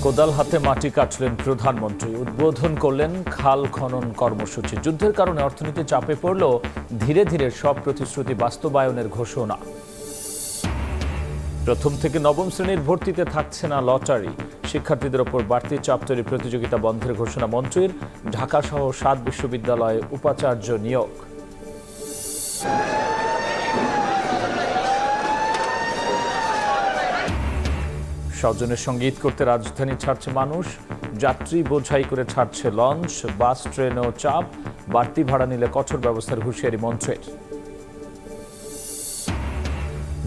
কোদাল হাতে মাটি কাটলেন প্রধানমন্ত্রী, উদ্বোধন করলেন খাল খনন কর্মসূচি। যুদ্ধের কারণে অর্থনীতি চাপে পড়লেও ধীরে ধীরে সব প্রতিশ্রুতি বাস্তবায়নের ঘোষণা। প্রথম থেকে নবম শ্রেণীর ভর্তিতে থাকছে না লটারি। শিক্ষার্থীদের ওপর বাড়তি চাপ তৈরি, প্রতিযোগিতা বন্ধের ঘোষণা মন্ত্রীর। ঢাকা সহ 7 বিশ্ববিদ্যালয়ে উপাচার্য নিয়োগ। স্বজনের সঙ্গে ঈদ করতে রাজধানী ছাড়ছে মানুষ। যাত্রী বোঝাই করে ছাড়ছে লঞ্চ, বাস, ট্রেনেও চাপ। বাড়তি ভাড়া নিলে কঠোর ব্যবস্থার হুঁশিয়ারি মন্ত্রীর।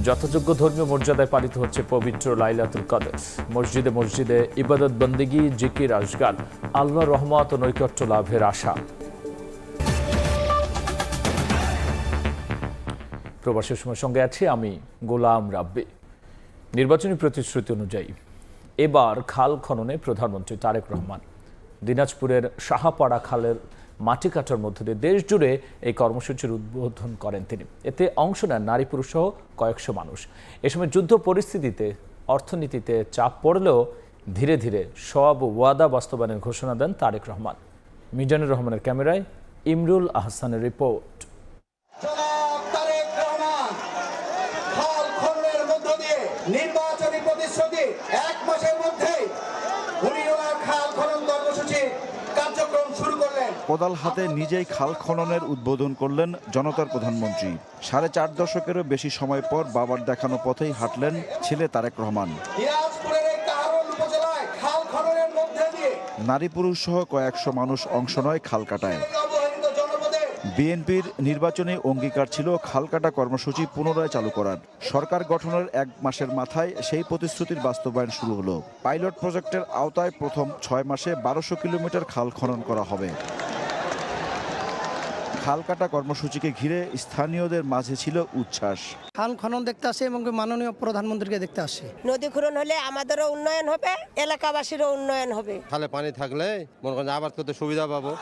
যথাযোগ্য ধর্মীয় মর্যাদায় পালিত হচ্ছে পবিত্র লাইলাতুল কদর। মসজিদে মসজিদে ইবাদত বন্দেগি, জিকির, আশগান, আল্লাহর রহমত ও নৈকট্য লাভের আশা। প্রবাসের সময় সঙ্গে আছি আমি গোলাম রাব্বি। নির্বাচনী প্রতিশ্রুতি অনুযায়ী এবার খাল খননে প্রধানমন্ত্রী তারেক রহমান। দিনাজপুরের সাহাপাড়া খালের মাটি কাটার মধ্য দিয়ে দেশ জুড়ে এই কর্মসূচির উদ্বোধন করেন তিনি। এতে অংশ নেন নারী পুরুষ সহ কয়েকশো মানুষ। এ সময় যুদ্ধ পরিস্থিতিতে অর্থনীতিতে চাপ পড়লেও ধীরে ধীরে সব ওয়াদা বাস্তবায়নের ঘোষণা দেন তারেক রহমান। মিজানুর রহমানের ক্যামেরায় ইমরুল আহসানের রিপোর্ট। নির্বাচনী প্রতিশ্রুতি 1 মাসের মধ্যে খাল খনন কর্মসূচি কার্যক্রম শুরু করলেন। কোদাল হাতে নিজেই খাল খননের উদ্বোধন করলেন জনতার প্রধানমন্ত্রী। 4.5 দশকেরও বেশি সময় পর বাবার দেখানো পথেই হাঁটলেন ছেলে তারেক রহমান। দিনাজপুরের এই কাহারোল উপজেলায় খাল খননের মধ্যে দিয়ে নারী পুরুষ সহ কয়েকশো মানুষ অংশ নয় খাল কাটায়। বিএনপির নির্বাচনী অঙ্গীকার ছিল খাল কাটা কর্মসূচি পুনরায় চালু করার। সরকার গঠনের 1 মাসের মাথায় সেই প্রতিশ্রুতির বাস্তবায়ন শুরু হলো। পাইলট প্রজেক্টের আওতায় প্রথম 6 মাসে 1200 কিলোমিটার খাল খনন করা হবে। খাল কাটা কর্মসূচিকে ঘিরে স্থানীয়দের মাঝে ছিল উচ্ছ্বাস। খাল খনন দেখতে আসে এবং মাননীয় প্রধানমন্ত্রীকে দেখতে আসে। নদী খনন হলে আমাদেরও উন্নয়ন হবে, এলাকাবাসীরও উন্নয়ন হবে। খালে পানি থাকলে মনে করেন আবাদ করতে সুবিধা পাবো।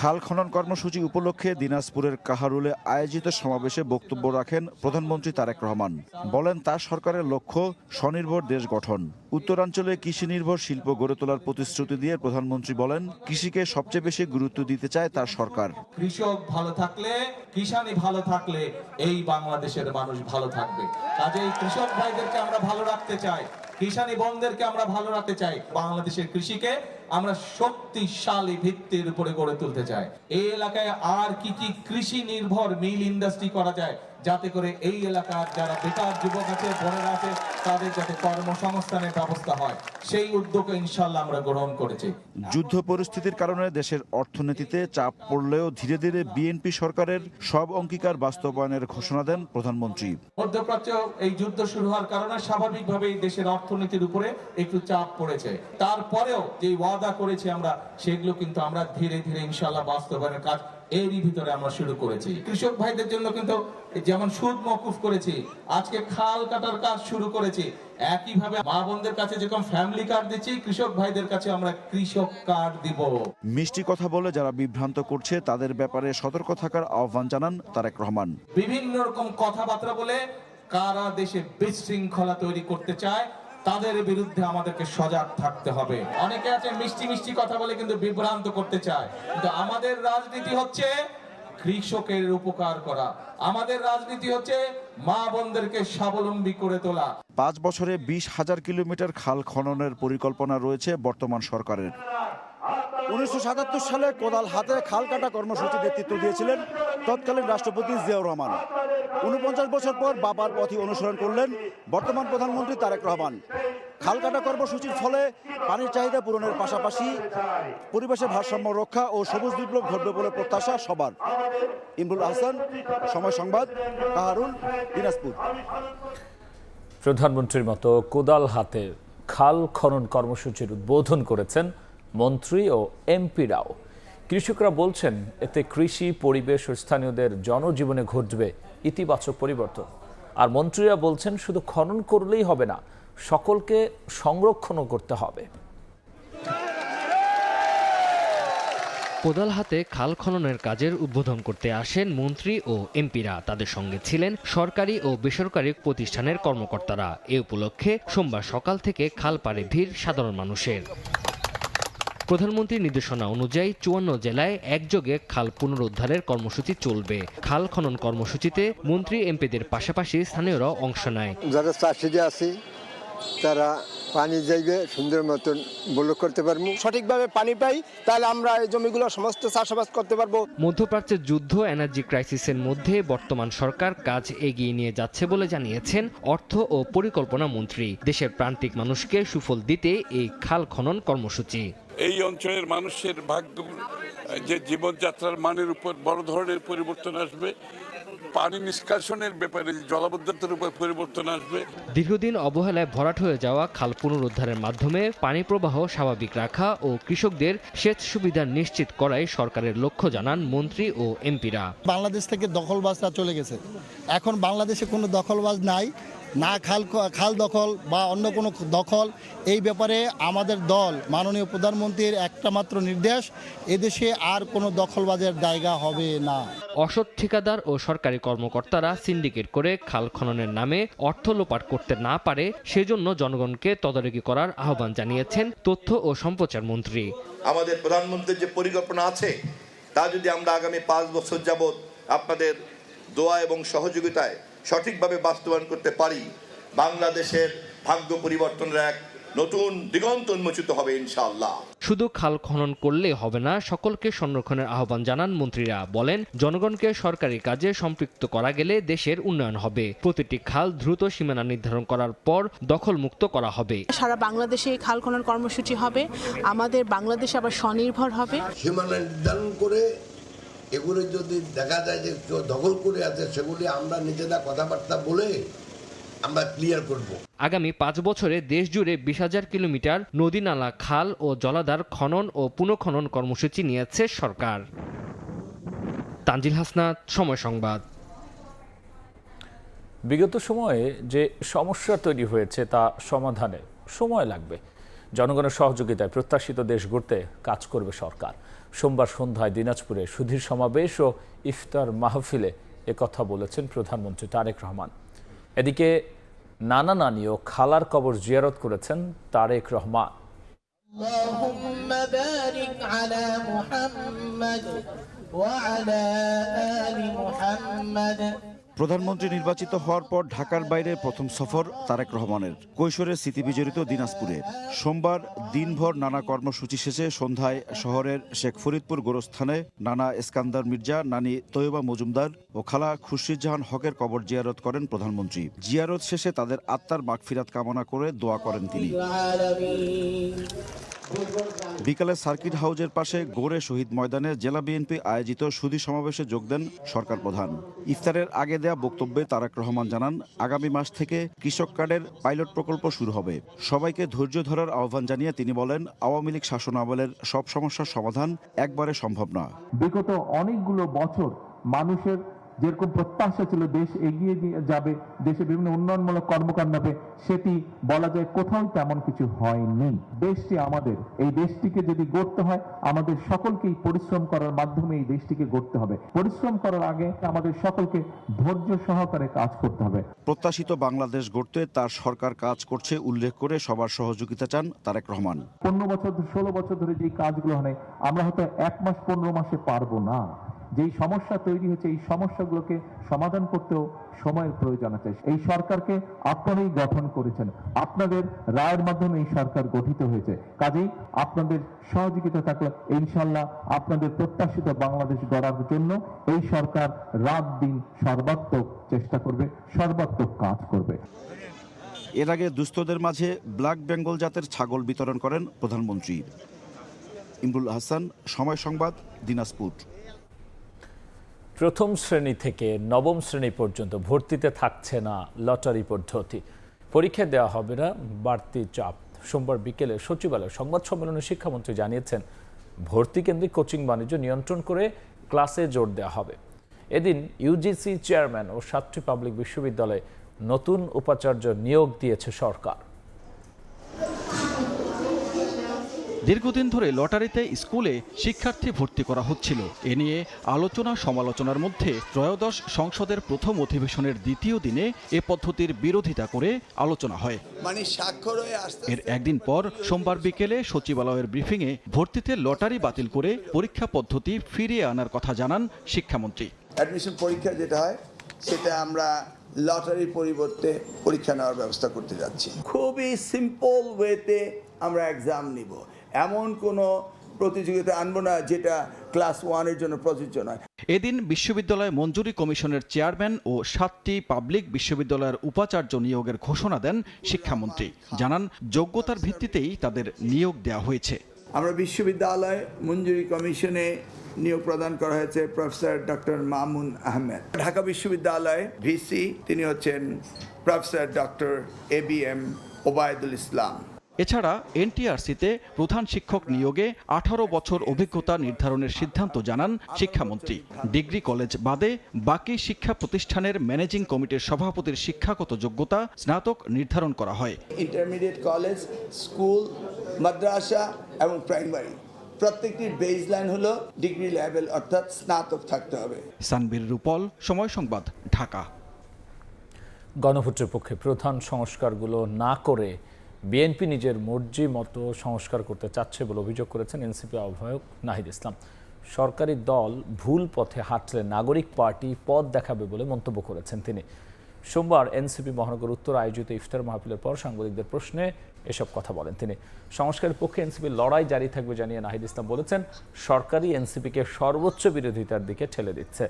খাল খনন কর্মসূচি উপলক্ষে দিনাজপুরের কাহারুলে আয়োজিত সমাবেশে বক্তব্য রাখেন প্রধানমন্ত্রী তারেক রহমান। বলেন তার সরকারের লক্ষ্য স্বনির্ভর দেশ গঠন। উত্তরাঞ্চলে কৃষি নির্ভর শিল্প গড়ে তোলার প্রতিশ্রুতি দিয়ে প্রধানমন্ত্রী বলেন কৃষিকে সবচেয়ে বেশি গুরুত্ব দিতে চায় তার সরকার। কৃষক ভালো থাকলে, কিষানি ভালো থাকলে এই বাংলাদেশের মানুষ ভালো থাকবে। কাজেই কৃষক ভাইদেরকে আমরা ভালো রাখতে চাই, কিষানি বোনদেরকে আমরা ভালো রাখতে চাই। বাংলাদেশের কৃষিকে আমরা শক্তিশালী ভিত্তির উপরে গড়ে তুলতে চাই। এই এলাকায় আর কি কি কৃষি নির্ভর মিল ইন্ডাস্ট্রি করা যায়, যাতে করে এই এলাকার যারা বেকার যুবক আছে, বোনেরা আছে, তাদের যাতে কর্মসংস্থানের ব্যবস্থা হয়, সেই উদ্যোগ ইনশাআল্লাহ আমরা গ্রহণ করেছি। যুদ্ধ পরিস্থিতির কারণে দেশের অর্থনীতিতে চাপ পড়লেও ধীরে ধীরে বিএনপি সরকারের সব অঙ্গীকার বাস্তবায়নের ঘোষণা দেন প্রধানমন্ত্রী। মধ্যপ্রাচ্য এই যুদ্ধ শুরু হওয়ার কারণে স্বাভাবিকভাবেই দেশের অর্থনীতির উপরে একটু চাপ পড়েছে। তারপরেও যে ওয়াদা করেছি আমরা, সেগুলো কিন্তু আমরা ধীরে ধীরে ইনশাআল্লাহ বাস্তবায়নের কাজ এরই ভিতরে আমরা শুরু করেছি। কৃষক ভাইদের জন্য কিন্তু যেমন সুদ মওকুফ করেছি, আজকে খাল কাটার কাজ শুরু করেছি। একইভাবে মা বোনদের কাছে যেরকম ফ্যামিলি কার্ড দিচ্ছি, কৃষক ভাইদের কাছে আমরা কৃষক কার্ড দিব। মিষ্টি কথা বলে যারা বিভ্রান্ত করছে তাদের ব্যাপারে সতর্ক থাকার আহ্বান জানান তারেক রহমান। বিভিন্ন রকম কথাবার্তা বলে কারা দেশে বিশৃঙ্খলা তৈরি করতে চায়, তাদের বিরুদ্ধে আমাদেরকে সজাগ থাকতে হবে। অনেকে আছে মিষ্টি মিষ্টি কথা বলে কিন্তু বিভ্রান্ত করতে চায়, কিন্তু আমাদের রাজনীতি হচ্ছে কৃষকের উপকার করা। আমাদের রাজনীতি হচ্ছে মা বোনদেরকে স্বাবলম্বী করে তোলা। 5 বছরে 20,000 কিলোমিটার খাল খননের পরিকল্পনা রয়েছে বর্তমান সরকারের। 1977 সালে কোদাল হাতে খাল কাটা কর্মসূচি নেতৃত্ব দিয়েছিলেন তৎকালীন রাষ্ট্রপতি জিয়াউর রহমান। 49 বছর পর বাবার পথই অনুসরণ করলেন বর্তমান প্রধানমন্ত্রী তারেক রহমান। খাল কাটা কর্মসূচির ফলে পানির চাহিদা পূরণের পাশাপাশি পরিবেশের ভারসাম্য রক্ষা ও সবুজ বিপ্লব ঘটবে বলে প্রত্যাশা সবার। ইমরুল আহসান, সময় সংবাদ, কাহারুল, দিনাজপুর। প্রধানমন্ত্রীর মতো কোদাল হাতে খাল খনন কর্মসূচির উদ্বোধন করেছেন মন্ত্রী ও এমপিরাও। কৃষকরা বলছেন এতে কৃষি, পরিবেশ ও স্থানীয়দের জনজীবনে ঘটবে ইতিবাচক পরিবর্তন। আর মন্ত্রীরা বলছেন শুধু খনন করলেই হবে না, সকলকে সংরক্ষণও করতে হবে। কোদাল হাতে খাল খননের কাজের উদ্বোধন করতে আসেন মন্ত্রী ও এমপিরা। তাদের সঙ্গে ছিলেন সরকারি ও বেসরকারি প্রতিষ্ঠানের কর্মকর্তারা। এ উপলক্ষে সোমবার সকাল থেকে খাল পাড়ে ভিড় সাধারণ মানুষের। প্রধানমন্ত্রীর নির্দেশনা অনুযায়ী ৫৪ জেলায় একযোগে খাল পুনরুদ্ধারের কর্মসূচি চলবে। খাল খনন কর্মসূচিতে মন্ত্রী এমপিদের পাশাপাশি স্থানীয়রাও অংশ নেয়। যারা চাষিরা আছে তারা পানি যাইবে সুন্দর মতন ব্লক করতে পারবো, সঠিকভাবে পানি পাই, তাহলে আমরা এই জমিগুলো সমস্ত চাষাবাদ করতে পারবো। মধ্যপ্রাচ্যের যুদ্ধ এনার্জি ক্রাইসিসের মধ্যে বর্তমান সরকার কাজ এগিয়ে নিয়ে যাচ্ছে বলে জানিয়েছেন অর্থ ও পরিকল্পনা মন্ত্রী। দেশের প্রান্তিক মানুষকে সুফল দিতে এই খাল খনন কর্মসূচি। এই অঞ্চলের মানুষের ভাগ্য, যে জীবনযাত্রার মানের উপর বড় ধরনের পরিবর্তন আসবে, পানি নিষ্কাশনের ব্যাপারে জলাবদ্ধতার উপর পরিবর্তন আসবে। দীর্ঘদিন অবহেলায় ভরাট হয়ে যাওয়া খাল পুনরুদ্ধারের মাধ্যমে পানি প্রবাহ স্বাভাবিক রাখা ও কৃষকদের সেচ সুবিধা নিশ্চিত করাই সরকারের লক্ষ্য জানান মন্ত্রী ও এমপিরা। বাংলাদেশ থেকে দখলবাজরা চলে গেছে, এখন বাংলাদেশে কোনো দখলবাজ নাই, না খাল দখল বা অন্য কোনো দখল। এই ব্যাপারে আমাদের দল মাননীয় প্রধানমন্ত্রীর একটা মাত্র নির্দেশ, এদেশে আর কোনো দখলবাজের জায়গা হবে না। অসৎ ঠিকাদার ও সরকারি কর্মকর্তারা সিন্ডিকেট করে খাল খননের নামে অর্থ লোপাট করতে না পারে সেজন্য জনগণকে তদারকি করার আহ্বান জানিয়েছেন তথ্য ও সম্প্রচার মন্ত্রী। আমাদের প্রধানমন্ত্রীর যে পরিকল্পনা আছে তা যদি আমরা আগামী ৫ বছর যাবৎ আপনাদের দোয়া এবং সহযোগিতায় সঠিকভাবে বাস্তবায়ন করতে পারি, বাংলাদেশের ভাগ্য পরিবর্তনের এক নতুন দিগন্ত উন্মোচিত হবে ইনশাআল্লাহ। শুধু খাল খনন করলে হবে না, সকলকে সংরক্ষণের আহ্বান জানান মন্ত্রীরা। বলেন, জনগণকে সরকারি কাজে সম্পৃক্ত করা গেলে দেশের উন্নয়ন হবে। প্রতিটি খাল দ্রুত সীমানা নির্ধারণ করার পর দখলমুক্ত করা হবে। সারা বাংলাদেশে এই খাল খনন কর্মসূচি হবে। আমাদের বাংলাদেশ আবার স্বনির্ভর হবে। সীমানা নির্ধারণ করে এগুলো যদি দেখা যায় যে দখল করে আছে, সেগুলি আমরা নিজেরা কথাবার্তা বলে আমরা ক্লিয়ার করব। আগামী ৫ বছরে দেশ জুড়ে ২০,০০০ কিলোমিটার নদী, নালা, খাল ও জলাধার খনন ও পুনঃখনন কর্মসূচি নিয়েছে সরকার। তানজিল হাসনাত, সময় সংবাদ। বিগত সময়ে যে সমস্যা তৈরি হয়েছে তা সমাধানে সময় লাগবে। জনগণের সহযোগিতায় প্রত্যাশিত দেশ গড়তে কাজ করবে সরকার। সোমবার সন্ধ্যায় দিনাজপুরে সুধীর সমাবেশ ও ইফতার মাহফিলে একথা বলেছেন প্রধানমন্ত্রী তারেক রহমান। এদিকে নানা নানি ও খালার কবর জিয়ারত করেছেন তারেক রহমান। আল্লাহুম্মা বারিক আলা মুহাম্মাদ ওয়া আলা আলি মুহাম্মাদ। প্রধানমন্ত্রী নির্বাচিত হওয়ার পর ঢাকার বাইরে প্রথম সফর তারেক রহমানের। কৈশোরের স্মৃতিবিজড়িত দিনাজপুরে সোমবার দিনভর নানা কর্মসূচি শেষে সন্ধ্যায় শহরের শেখ ফরিদপুর গোরস্থানে নানা এসকান্দার মির্জা, নানি তৈয়বা মজুমদার ও খালা খুরশিদজাহান হকের কবর জিয়ারত করেন প্রধানমন্ত্রী। জিয়ারত শেষে তাদের আত্মার মাগফিরাত কামনা করে দোয়া করেন তিনি। বিকালে সার্কিট হাউজের পাশে গোরে শহীদ ময়দানে জেলা বিএনপি আয়োজিত সুধী সমাবেশে যোগ দেন সরকার প্রধান। ইফতারের আগে দেয়া বক্তব্যে তারেক রহমান জানান, আগামী মাস থেকে কৃষক কার্ডের পাইলট প্রকল্প শুরু হবে। সবাইকে ধৈর্য ধরার আহ্বান জানিয়ে তিনি বলেন, আওয়ামী লীগ শাসনামলের সব সমস্যার সমাধান একবারে সম্ভব না। বিগত অনেকগুলো বছর মানুষের যেরকম প্রত্যাশা ছিল দেশ এগিয়ে যাবে, দেশে বিভিন্ন উন্নয়নমূলক কর্মকাণ্ড হবে, সেটি বলা যায় কোথাও তেমন কিছু হয়নি। দেশটি আমাদের, এই দেশটিকে যদি গড়তে হয় আমাদের সকলকেই পরিশ্রম করার মাধ্যমে এই দেশটিকে গড়তে হবে। পরিশ্রম করার আগে আমাদের সকলকে ধৈর্য সহকারে কাজ করতে হবে। প্রত্যাশিত বাংলাদেশ গড়তে তার সরকার কাজ করছে উল্লেখ করে সবার সহযোগিতা চান তারেক রহমান। 15 বছর 16 বছর ধরে যে কাজগুলো হয় আমরা হয়তো 1 মাস 15 মাসে পারবো না। যেই সমস্যা তৈরি হয়েছে এই সমস্যাগুলোকে সমাধান করতেও সময়ের প্রয়োজন আছে। এই সরকারকে আপনারাই গঠন করেছেন, আপনাদের রায়ের মাধ্যমে এই সরকার গঠিত হয়েছে। কাজেই আপনাদের সহযোগিতা থাকলে ইনশাআল্লাহ আপনাদের প্রত্যাশিত বাংলাদেশ গড়ার জন্য এই সরকার রাত দিন সর্বাত্মক চেষ্টা করবে, সর্বাত্মক কাজ করবে। এর আগে দুস্থদের মাঝে ব্ল্যাক বেঙ্গল জাতের ছাগল বিতরণ করেন প্রধানমন্ত্রী। ইমরুল হাসান, সময় সংবাদ, দিনাজপুর। প্রথম শ্রেণী থেকে নবম শ্রেণী পর্যন্ত ভর্তিতে থাকছে না লটারি পদ্ধতি। পরীক্ষা দেওয়া হবে না বাড়তি চাপ। সোমবার বিকেলে সচিবালয় সংবাদ সম্মেলনে শিক্ষামন্ত্রী জানিয়েছেন, ভর্তি কেন্দ্রিক কোচিং বাণিজ্য নিয়ন্ত্রণ করে ক্লাসে জোর দেওয়া হবে। এদিন ইউজিসি চেয়ারম্যান ও 7টি পাবলিক বিশ্ববিদ্যালয়ে নতুন উপাচার্য নিয়োগ দিয়েছে সরকার। দীর্ঘদিন ধরে লটারিতে স্কুলে শিক্ষার্থী ভর্তি করা হচ্ছিল। এ নিয়ে আলোচনা সমালোচনার মধ্যে ত্রয়োদশ সংসদের প্রথম অধিবেশনের দ্বিতীয় দিনে এ পদ্ধতির বিরোধিতা করে আলোচনা হয়। এর একদিন পর সোমবার বিকেলে সচিবালয়ের ব্রিফিংয়ে ভর্তিতে লটারি বাতিল করে পরীক্ষা পদ্ধতি ফিরিয়ে আনার কথা জানান শিক্ষামন্ত্রী। অ্যাডমিশন পরীক্ষা যেটা হয় সেটা আমরা লটারির পরিবর্তে পরীক্ষা নেওয়ার ব্যবস্থা করতে যাচ্ছি। খুবই সিম্পল ওয়েতে আমরা এক্সাম নিব, এমন কোনো প্রতিযোগিতা আনবো না যেটা ক্লাস 1-এর জন্য প্রযোজ্য নয়। এদিন বিশ্ববিদ্যালয় মঞ্জুরি কমিশনের চেয়ারম্যান ও 7টি পাবলিক বিশ্ববিদ্যালয়ের উপাচার্য নিয়োগের ঘোষণা দেন শিক্ষামন্ত্রী। জানান যোগ্যতার ভিত্তিতেই তাদের নিয়োগ দেওয়া হয়েছে। আমরা বিশ্ববিদ্যালয় মঞ্জুরি কমিশনে নিয়োগ প্রদান করা হয়েছে প্রফেসর ডক্টর মামুন আহমেদ। ঢাকা বিশ্ববিদ্যালয় ভিসি তিনি হচ্ছেন প্রফেসর ডক্টর ABM ওবায়দুল ইসলাম। এছাড়া এনটিআরসিতে প্রধান শিক্ষক নিয়োগে 18 বছর অভিজ্ঞতা নির্ধারণের সিদ্ধান্ত জানান শিক্ষামন্ত্রী। ডিগ্রি কলেজ বাদে বাকি শিক্ষা প্রতিষ্ঠানের ম্যানেজিং কমিটির সভাপতির শিক্ষাগত যোগ্যতা স্নাতক নির্ধারণ করা হয়। ইন্টারমিডিয়েট কলেজ, স্কুল, মাদ্রাসা এবং প্রাইমারি প্রত্যেকটির বেসলাইন হলো ডিগ্রি লেভেল অর্থাৎ স্নাতক থাকতে হবে। সানবীর রূপল, সময় সংবাদ, ঢাকা। গণভোটের পক্ষে প্রধান সংস্কারগুলো না করে বিএনপি নিজের মর্জি মতো সংস্কার করতে চাচ্ছে বলে অভিযোগ করেছেন এনসিপি আহ্বায়ক নাহিদ ইসলাম। সরকারি দল ভুল পথে হাঁটলে নাগরিক পার্টি পথ দেখাবে বলে মন্তব্য করেছেন তিনি। সোমবার এনসিপি মহানগর উত্তর আয়োজিত ইফতার মাহফিলের পর সাংবাদিকদের প্রশ্নে এসব কথা বলেন তিনি। সংস্কারের পক্ষে এনসিপির লড়াই জারি থাকবে জানিয়ে নাহিদ ইসলাম বলেছেন, সরকারই এনসিপিকে সর্বোচ্চ বিরোধিতার দিকে ঠেলে দিচ্ছে।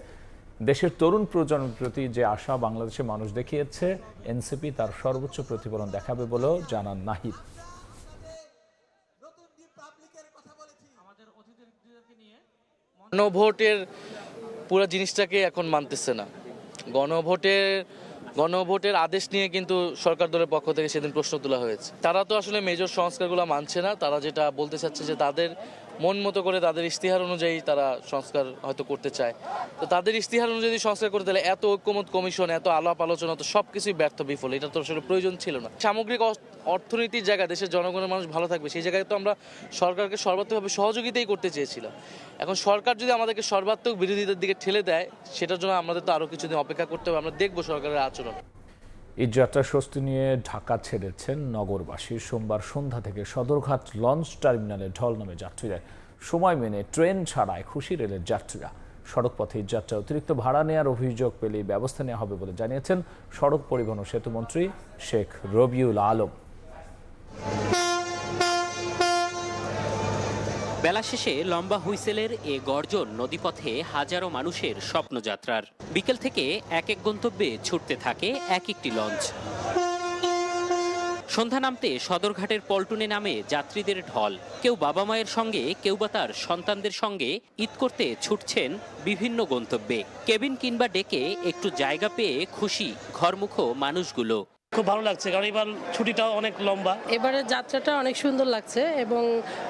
দেশের তরুণ প্রজন্মের প্রতি যে আশা বাংলাদেশের মানুষ দেখিয়েছে, এনসিপি তার সর্বোচ্চ প্রতিফলন দেখাবে বলেও জানান নাহিদ। গণভোটের পুরো জিনিসটাকে এখন মানতেছে না। গণভোটের আদেশ নিয়ে কিন্তু সরকার দলের পক্ষ থেকে সেদিন প্রশ্ন তোলা হয়েছে। তারা তো আসলে মেজর সংস্কারগুলো মানছে না। তারা যেটা বলতে চাচ্ছে যে তাদের মন মতো করে তাদের ইশতেহার অনুযায়ী তারা সংস্কার হয়তো করতে চায়। তো তাদের ইশতেহার অনুযায়ী সংস্কার করতে হলে এত ঐক্যমত কমিশন, এত আলাপ আলোচনা, তো সব কিছুই ব্যর্থ বিফল। এটা তো আসলে প্রয়োজন ছিল না। সামগ্রিক অর্থনীতির জায়গায় দেশের জনগণের মানুষ ভালো থাকবে, সেই জায়গায় তো আমরা সরকারকে সর্বাত্মকভাবে সহযোগিতাই করতে চেয়েছিলাম। এখন সরকার যদি আমাদেরকে সর্বাত্মক বিরোধিতার দিকে ঠেলে দেয়, সেটার জন্য আমাদের তো আরও কিছুদিন অপেক্ষা করতে হবে। আমরা দেখবো সরকারের আচরণ। ঈদযাত্রার স্বস্তি নিয়ে ঢাকা ছেড়েছেন নগরবাসী। সোমবার সন্ধ্যা থেকে সদরঘাট লঞ্চ টার্মিনালে ঢল নামে যাত্রীরা। সময় মেনে ট্রেন ছাড়ায় খুশি রেলের যাত্রীরা। সড়কপথে ঈদযাত্রা অতিরিক্ত ভাড়া নেওয়ার অভিযোগ পেলেই ব্যবস্থা নেওয়া হবে বলে জানিয়েছেন সড়ক পরিবহন ও সেতুমন্ত্রী শেখ রবিউল আলম। বেলা শেষে লম্বা হুইসেলের এ গর্জন নদীপথে হাজারো মানুষের স্বপ্নযাত্রার। বিকেল থেকে এক এক গন্তব্যে ছুটতে থাকে এক একটি লঞ্চ। সন্ধ্যা নামতে সদরঘাটের পল্টনে নামে যাত্রীদের ঢল। কেউ বাবা মায়ের সঙ্গে, কেউ বা তার সন্তানদের সঙ্গে ঈদ করতে ছুটছেন বিভিন্ন গন্তব্যে। কেবিন কিংবা ডেকে একটু জায়গা পেয়ে খুশি ঘরমুখো মানুষগুলো। খুব ভালো লাগছে, কারণ এবার ছুটিটাও অনেক লম্বা। এবারের যাত্রাটা অনেক সুন্দর লাগছে এবং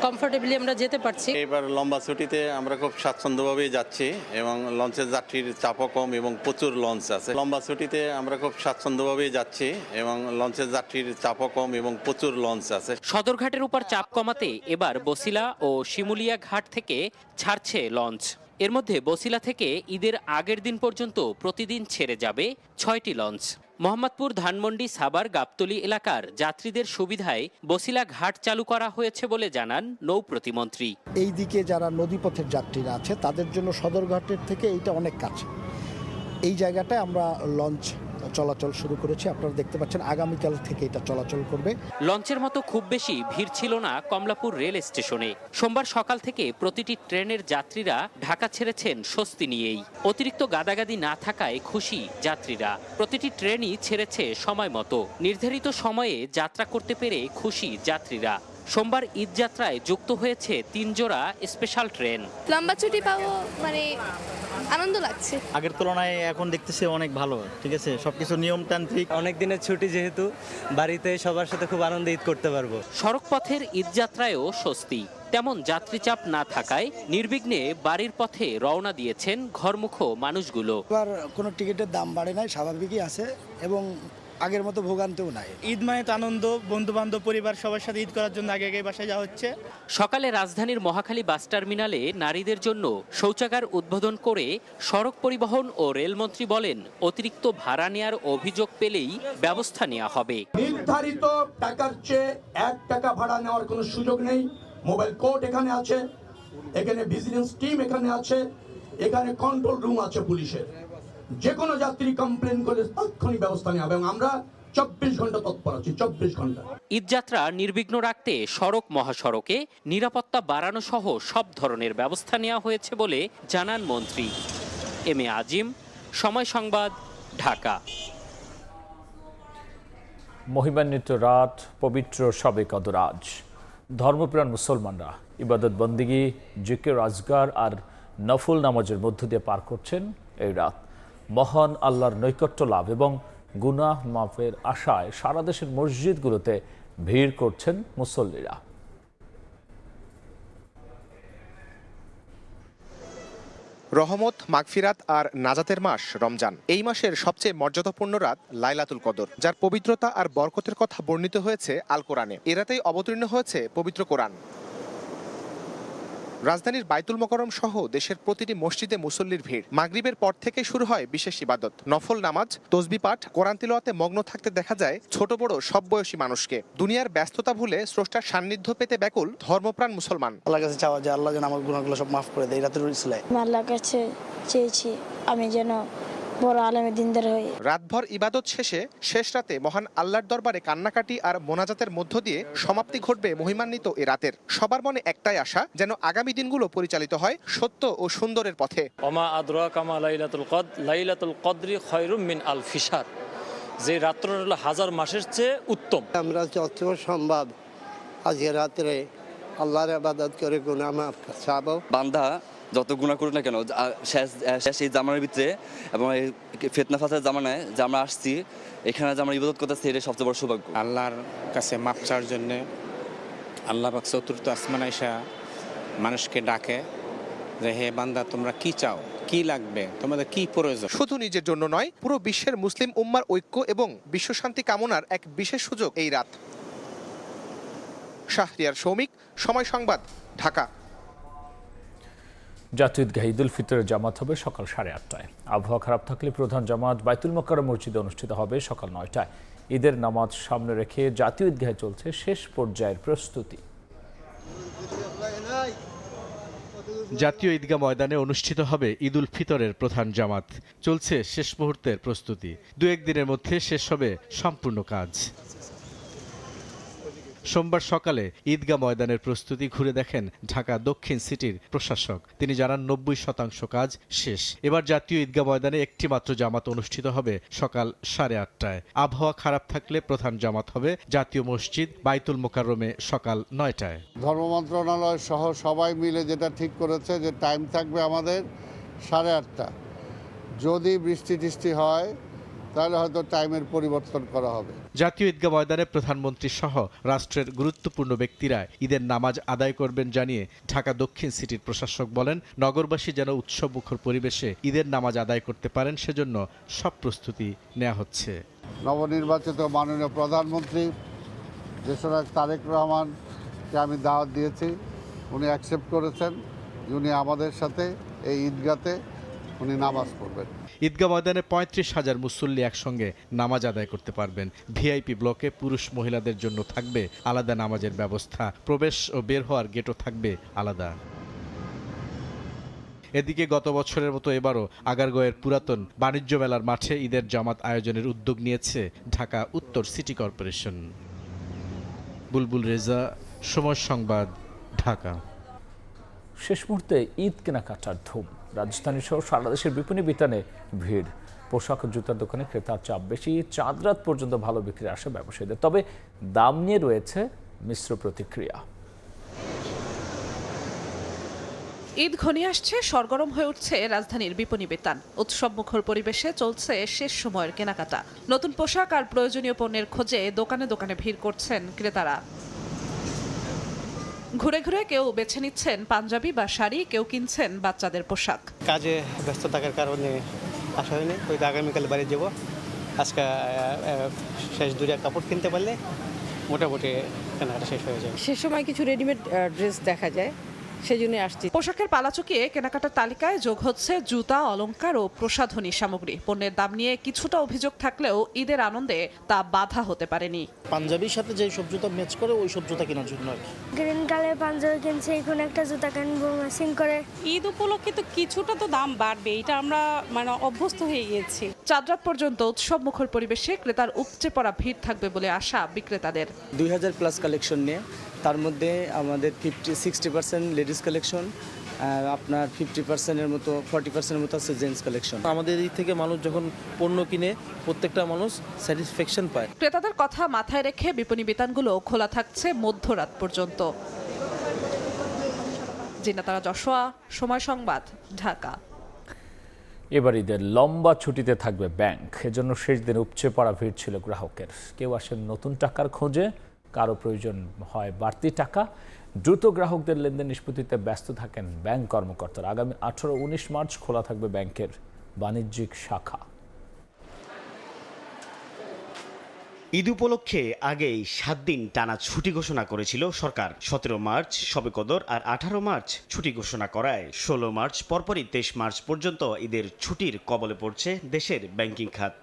কমফোর্টেবলি আমরা যেতে পারছি। এবার লম্বা ছুটিতে আমরা খুব স্বাচ্ছন্দ্যভাবেই যাচ্ছি এবং লঞ্চের যাত্রীর চাপও কম এবং প্রচুর লঞ্চ আছে। লম্বা ছুটিতে আমরা খুব স্বাচ্ছন্দ্যভাবেই যাচ্ছি এবং লঞ্চের যাত্রীর চাপও কম এবং প্রচুর লঞ্চ আছে। সদরঘাটের উপর চাপ কমাতে এবার বসিলা ও শিমুলিয়া ঘাট থেকে ছাড়ছে লঞ্চ। এর মধ্যে বসিলা থেকে ঈদের আগের দিন পর্যন্ত প্রতিদিন ছেড়ে যাবে 6টি লঞ্চ। মোহাম্মদপুর, ধানমন্ডি, সাভার, গাবতলী এলাকার যাত্রীদের সুবিধায় বসিলা ঘাট চালু করা হয়েছে বলে জানান নৌ প্রতিমন্ত্রী। এই দিকে যারা নদীপথের যাত্রীরা আছে তাদের জন্য সদরঘাটের থেকে এইটা অনেক কাছে। এই জায়গাটায় আমরা লঞ্চ চলাচল শুরু করেছি। আপনারা দেখতে পাচ্ছেন আগামীকাল থেকে এটা চলাচল করবে। লঞ্চের মতো খুব বেশি ভিড় ছিল না কমলাপুর রেল স্টেশনে। সোমবার সকাল থেকে প্রতিটি ট্রেনের যাত্রীরা ঢাকা ছেড়েছেন স্বস্তি নিয়েই। অতিরিক্ত গাদাগাদি না থাকায় খুশি যাত্রীরা। প্রতিটি ট্রেনই ছেড়েছে সময় মতো। নির্ধারিত সময়ে যাত্রা করতে পেরে খুশি যাত্রীরা। সোমবার ঈদ যাত্রায় যুক্ত হয়েছে 3 জোড়া স্পেশাল ট্রেন। লম্বা ছুটি পাবো, মানে আনন্দ লাগছে। আগের তুলনায় এখন দেখতেছি অনেক ভালো, ঠিক আছে, সবকিছু নিয়মতান্ত্রিক। অনেক দিনের ছুটি যেহেতু, বাড়িতে সবার সাথে খুব আনন্দে ঈদ করতে পারবো। সড়ক পথের ঈদ যাত্রায়ও স্বস্তি। তেমন যাত্রী চাপ না থাকায় নির্বিঘ্নে বাড়ির পথে রওনা দিয়েছেন ঘরমুখো মানুষগুলো। এবার কোনো টিকিটের দাম বাড়ে নাই, স্বাভাবিকই আছে এবং আগের মতো ভোগান্তিও নাই। ঈদ মানে তো আনন্দ, বন্ধু বান্ধব পরিবার সবার সাথে ঈদ করার জন্য আগে বাসায় যাওয়া হচ্ছে। সকালে রাজধানীর মহাখালী বাস টার্মিনালে নারীদের জন্য শৌচাগার উদ্বোধন করে সড়ক পরিবহন ও রেলমন্ত্রী বলেন, অতিরিক্ত ভাড়া নেওয়ার অভিযোগ পেলেই ব্যবস্থা নেওয়া হবে। নির্ধারিত টাকার চেয়ে 1 টাকা ভাড়া নেওয়ার কোনো সুযোগ নেই। মোবাইল কোর্ট এখানে আছে, এখানে ভিজিলেন্স টিম এখানে আছে, এখানে কন্ট্রোল রুম আছে পুলিশের। যে কোনো যাত্রী কমপ্লেন করে তাৎক্ষণিক ব্যবস্থা নেওয়া হবে এবং আমরা 24 ঘন্টা তৎপর আছি, 24 ঘন্টা। ঈদযাত্রা নির্বিঘ্ন রাখতে সড়ক মহাসড়কে নিরাপত্তা বাড়ানো সহ সব ধরনের ব্যবস্থা নেওয়া হয়েছে বলে জানান মন্ত্রী। এম এ আজিম, সময় সংবাদ, ঢাকা। মহিমান্বিত রাত, পবিত্র শবে কদর আজ। ধর্মপ্রাণ মুসলমানরা ইবাদত বন্দিগি, জিকির আজগার আর নফল নামাজের মধ্য দিয়ে পার করছেন এই রাত। মহান আল্লাহর নৈকট্য লাভ এবং গুনাহ মাফের আশায় সারা দেশের মসজিদগুলোতে ভিড় করছেন মুসল্লিরা। রহমত, মাগফিরাত আর নাজাতের মাস রমজান। এই মাসের সবচেয়ে মর্যাদাপূর্ণ রাত লাইলাতুল কদর, যার পবিত্রতা আর বরকতের কথা বর্ণিত হয়েছে আল কোরআনে। এ রাতেই অবতীর্ণ হয়েছে পবিত্র কোরআন। রাজধানীর বাইতুল মোকাররম সহ দেশের প্রতিটি মসজিদে মুসল্লির ভিড়। মাগরিবের পর থেকে শুরু হয় বিশেষ ইবাদত, নফল নামাজ, তসবিহ পাঠ, কোরআন তিলাওয়াতে মগ্ন থাকতে দেখা যায় ছোট বড় সব বয়সী মানুষকে। দুনিয়ার ব্যস্ততা ভুলে স্রষ্টার সান্নিধ্য পেতে ব্যাকুল ধর্মপ্রাণ মুসলমান। আল্লাহর কাছে চাওয়া যে আল্লাহ যেন আমার গুনাহগুলো সব মাফ করে দেয়। রাতের উসিলায় আল্লাহর কাছে চেয়েছি আমি যেন বড় আলেমে দিনদার হই। রাতভর ইবাদত শেষে শেষ রাতে মহান আল্লাহর দরবারে কান্নাকাটি আর মোনাজাতের মধ্য দিয়ে সমাপ্তি ঘটবে মহিমান্বিত এ রাতের। সবার মনে একটাই আশা, যেন আগামী দিনগুলো পরিচালিত হয় সত্য ও সুন্দরের পথে। ওমা আদরাকা মা লাইলাতুল কদর, লাইলাতুল কদরি খায়রুম মিন আলফি শাহর। যে রাত্র হলো 1000 মাসের চেয়ে উত্তম। আমরা যত সম্ভব আজকে রাতে আল্লাহর ইবাদত করে গুনাহ মাফ চাবো। বান্দা যত গুনাহ করুক না কেন, শেষ এই জামানার ভিতরে এবং এই ফিতনা ফাসাদের জামানায় যে আমরা আসছি, এখানে যে আমরা ইবাদত করতেছি, এটা সবচেয়ে বড় সৌভাগ্য। আল্লাহর কাছে মাফ চাওয়ার জন্য আল্লাহ পাক চতুর্থ আসমান আইসা মানুষকে ডাকে যে হে বান্দা, তোমরা কি চাও, কি লাগবে, তোমাদের কি প্রয়োজন। শুধু নিজের জন্য নয়, পুরো বিশ্বের মুসলিম উম্মার ঐক্য এবং বিশ্বশান্তি কামনার এক বিশেষ সুযোগ এই রাত। শাহরিয়ার সৌমিক, সময় সংবাদ, ঢাকা। জাতীয় ঈদগাহ ঈদুল ফিতরের জামাত হবে সকাল 8:30টায়। আবহাওয়া খারাপ থাকলে প্রধান জামাত বাইতুল মোকাররম মসজিদে অনুষ্ঠিত হবে সকাল 9টায়। ঈদের নামাজ সামনে রেখে জাতীয় ঈদগাহে চলছে শেষ পর্যায়ের প্রস্তুতি। জাতীয় ঈদগাহ ময়দানে অনুষ্ঠিত হবে ঈদুল ফিতরের প্রধান জামাত। চলছে শেষ মুহূর্তের প্রস্তুতি। 2-1 দিনের মধ্যে শেষ হবে সম্পূর্ণ কাজ। সোমবার সকালে ঈদগাহ ময়দানের প্রস্তুতি ঘুরে দেখেন ঢাকা দক্ষিণ সিটির প্রশাসক। তিনি জানান 90% কাজ শেষ। এবার জাতীয় ঈদগাহ ময়দানে একটি মাত্র জামাত অনুষ্ঠিত হবে সকাল 8:30টায়। আবহাওয়া খারাপ থাকলে প্রধান জামাত হবে জাতীয় মসজিদ বাইতুল মোকাররমে সকাল 9টায়। ধর্ম মন্ত্রণালয় সহ সবাই মিলে যেটা ঠিক করেছে যে টাইম থাকবে আমাদের 8:30টা। যদি বৃষ্টি টিষ্টি হয় তাহলে হয়তো টাইমের পরিবর্তন করা হবে। জাতীয় ঈদগাহ ময়দানে প্রধানমন্ত্রী সহ রাষ্ট্রের গুরুত্বপূর্ণ ব্যক্তিরা ঈদের নামাজ আদায় করবেন জানিয়ে ঢাকা দক্ষিণ সিটির প্রশাসক বলেন, নগরবাসী যেন উৎসবমুখর পরিবেশে ঈদের নামাজ আদায় করতে পারেন সেজন্য সব প্রস্তুতি নেওয়া হচ্ছে। নবনির্বাচিত মাননীয় প্রধানমন্ত্রী দেশনায়ক তারেক রহমানকে আমি দাওয়াত দিয়েছি, উনি অ্যাকসেপ্ট করেছেন, উনি আমাদের সাথে এই ঈদগাতে উনি নামাজ পড়বেন। ঈদগাহ ময়দানে 35,000 মুসল্লি একসঙ্গে নামাজ আদায় করতে পারবেন। ভিআইপি ব্লকে পুরুষ মহিলাদের জন্য থাকবে আলাদা নামাজের ব্যবস্থা। প্রবেশ ও বের হওয়ার গেটও থাকবে আলাদা। এদিকে গত বছরের মতো এবারও আগারগাঁওয়ের পুরাতন বাণিজ্য মেলার মাঠে ঈদের জামাত আয়োজনের উদ্যোগ নিয়েছে ঢাকা উত্তর সিটি কর্পোরেশন। বুলবুল রেজা, সময় সংবাদ, ঢাকা। শেষ মুহূর্তে ঈদ কেনাকাটার ধুম। রাজধানী সহ সারা দেশের বিপণী বিতানে ভিড়। পোশাক ও জুতার দোকানে ক্রেতার চাপ বেশি। চাঁদ রাত পর্যন্ত ভালো বিক্রির আশা ব্যবসায়ীদের, তবে দাম নিয়ে রয়েছে মিশ্র প্রতিক্রিয়া। ঈদ ঘনিয়ে আসছে, সরগরম হয়ে উঠছে রাজধানীর বিপণী বিতান। উৎসব মুখর পরিবেশে চলছে শেষ সময়ের কেনাকাটা। নতুন পোশাক আর প্রয়োজনীয় পণ্যের খোঁজে দোকানে দোকানে ভিড় করছেন ক্রেতারা। ঘুরে ঘুরে কেউ বেছে নিচ্ছেন পাঞ্জাবি বা শাড়ি, কেউ কিনছেন বাচ্চাদের পোশাক। কাজে ব্যস্ত থাকার কারণে আসা হয়নি, ওই আগামীকাল বাড়ি যাব, আজকে শেষ দুইটা কাপড় কিনতে পারলে মোটামুটি কেনাকাটা শেষ হয়ে যায়। সে সময় কিছু রেডিমেড ড্রেস দেখা যায়, সেই জন্য আসছি। পোশাকের পালা চুকিয়ে কেনাকাটার তালিকায় যোগ হচ্ছে জুতা, অলংকার ও প্রসাধনী সামগ্রী। পণ্যের দাম নিয়ে কিছুটা অভিযোগ থাকলেও ঈদের আনন্দে তা বাধা হতে পারেনি। পাঞ্জাবির সাথে যে সব জুতা ম্যাচ করে ওই সব জুতা কেনার জন্য আর কি। গ্রিন কালার পাঞ্জাবি কিনছে, এখন একটা জুতা কিনবো ম্যাচিং করে। ঈদ উপলক্ষে তো কিছুটা তো দাম বাড়বে, এটা আমরা অভ্যস্ত হয়ে গিয়েছি। চাঁদরাত পর্যন্ত উৎসব মুখর পরিবেশে ক্রেতার উপচে পড়া ভিড় থাকবে বলে আশা বিক্রেতাদের। 2000+ কালেকশন নিয়ে, তার মধ্যে আমাদের 60% লেডিস কালেকশন, আপনার 50%-এর মতো 40%-এর মতো আছে জেন্টস কালেকশন। আমাদের দিক থেকে মানুষ যখন পণ্য কিনে প্রত্যেকটা মানুষ স্যাটিসফ্যাকশন পায়। ক্রেতাদের কথা মাথায় রেখে বিপণী বিতানগুলো খোলা থাকছে মধ্যরাত পর্যন্ত। জিনাতারা যশোয়া, সময় সংবাদ, ঢাকা। এবার ঈদের লম্বা ছুটিতে থাকবে ব্যাংক, এজন্য শেষ দিন উপচে পড়া ভিড় ছিল গ্রাহকের। কেউ আসেন নতুন টাকার খোঁজে, কারো প্রয়োজন হয় বাড়তি টাকা। দ্রুত গ্রাহকদের লেনদেন নিষ্পত্তিতে ব্যস্ত থাকেন ব্যাংক কর্মকর্তারা। আগামী 18-19 মার্চ খোলা থাকবে ব্যাংকের বাণিজ্যিক শাখা। ঈদ উপলক্ষে আগেই 7 দিন টানা ছুটি ঘোষণা করেছিল সরকার। 17 মার্চ শবে কদর আর 18 মার্চ ছুটি ঘোষণা করায় 16 মার্চ পরপরই 23 মার্চ পর্যন্ত ঈদের ছুটির কবলে পড়ছে দেশের ব্যাংকিং খাত।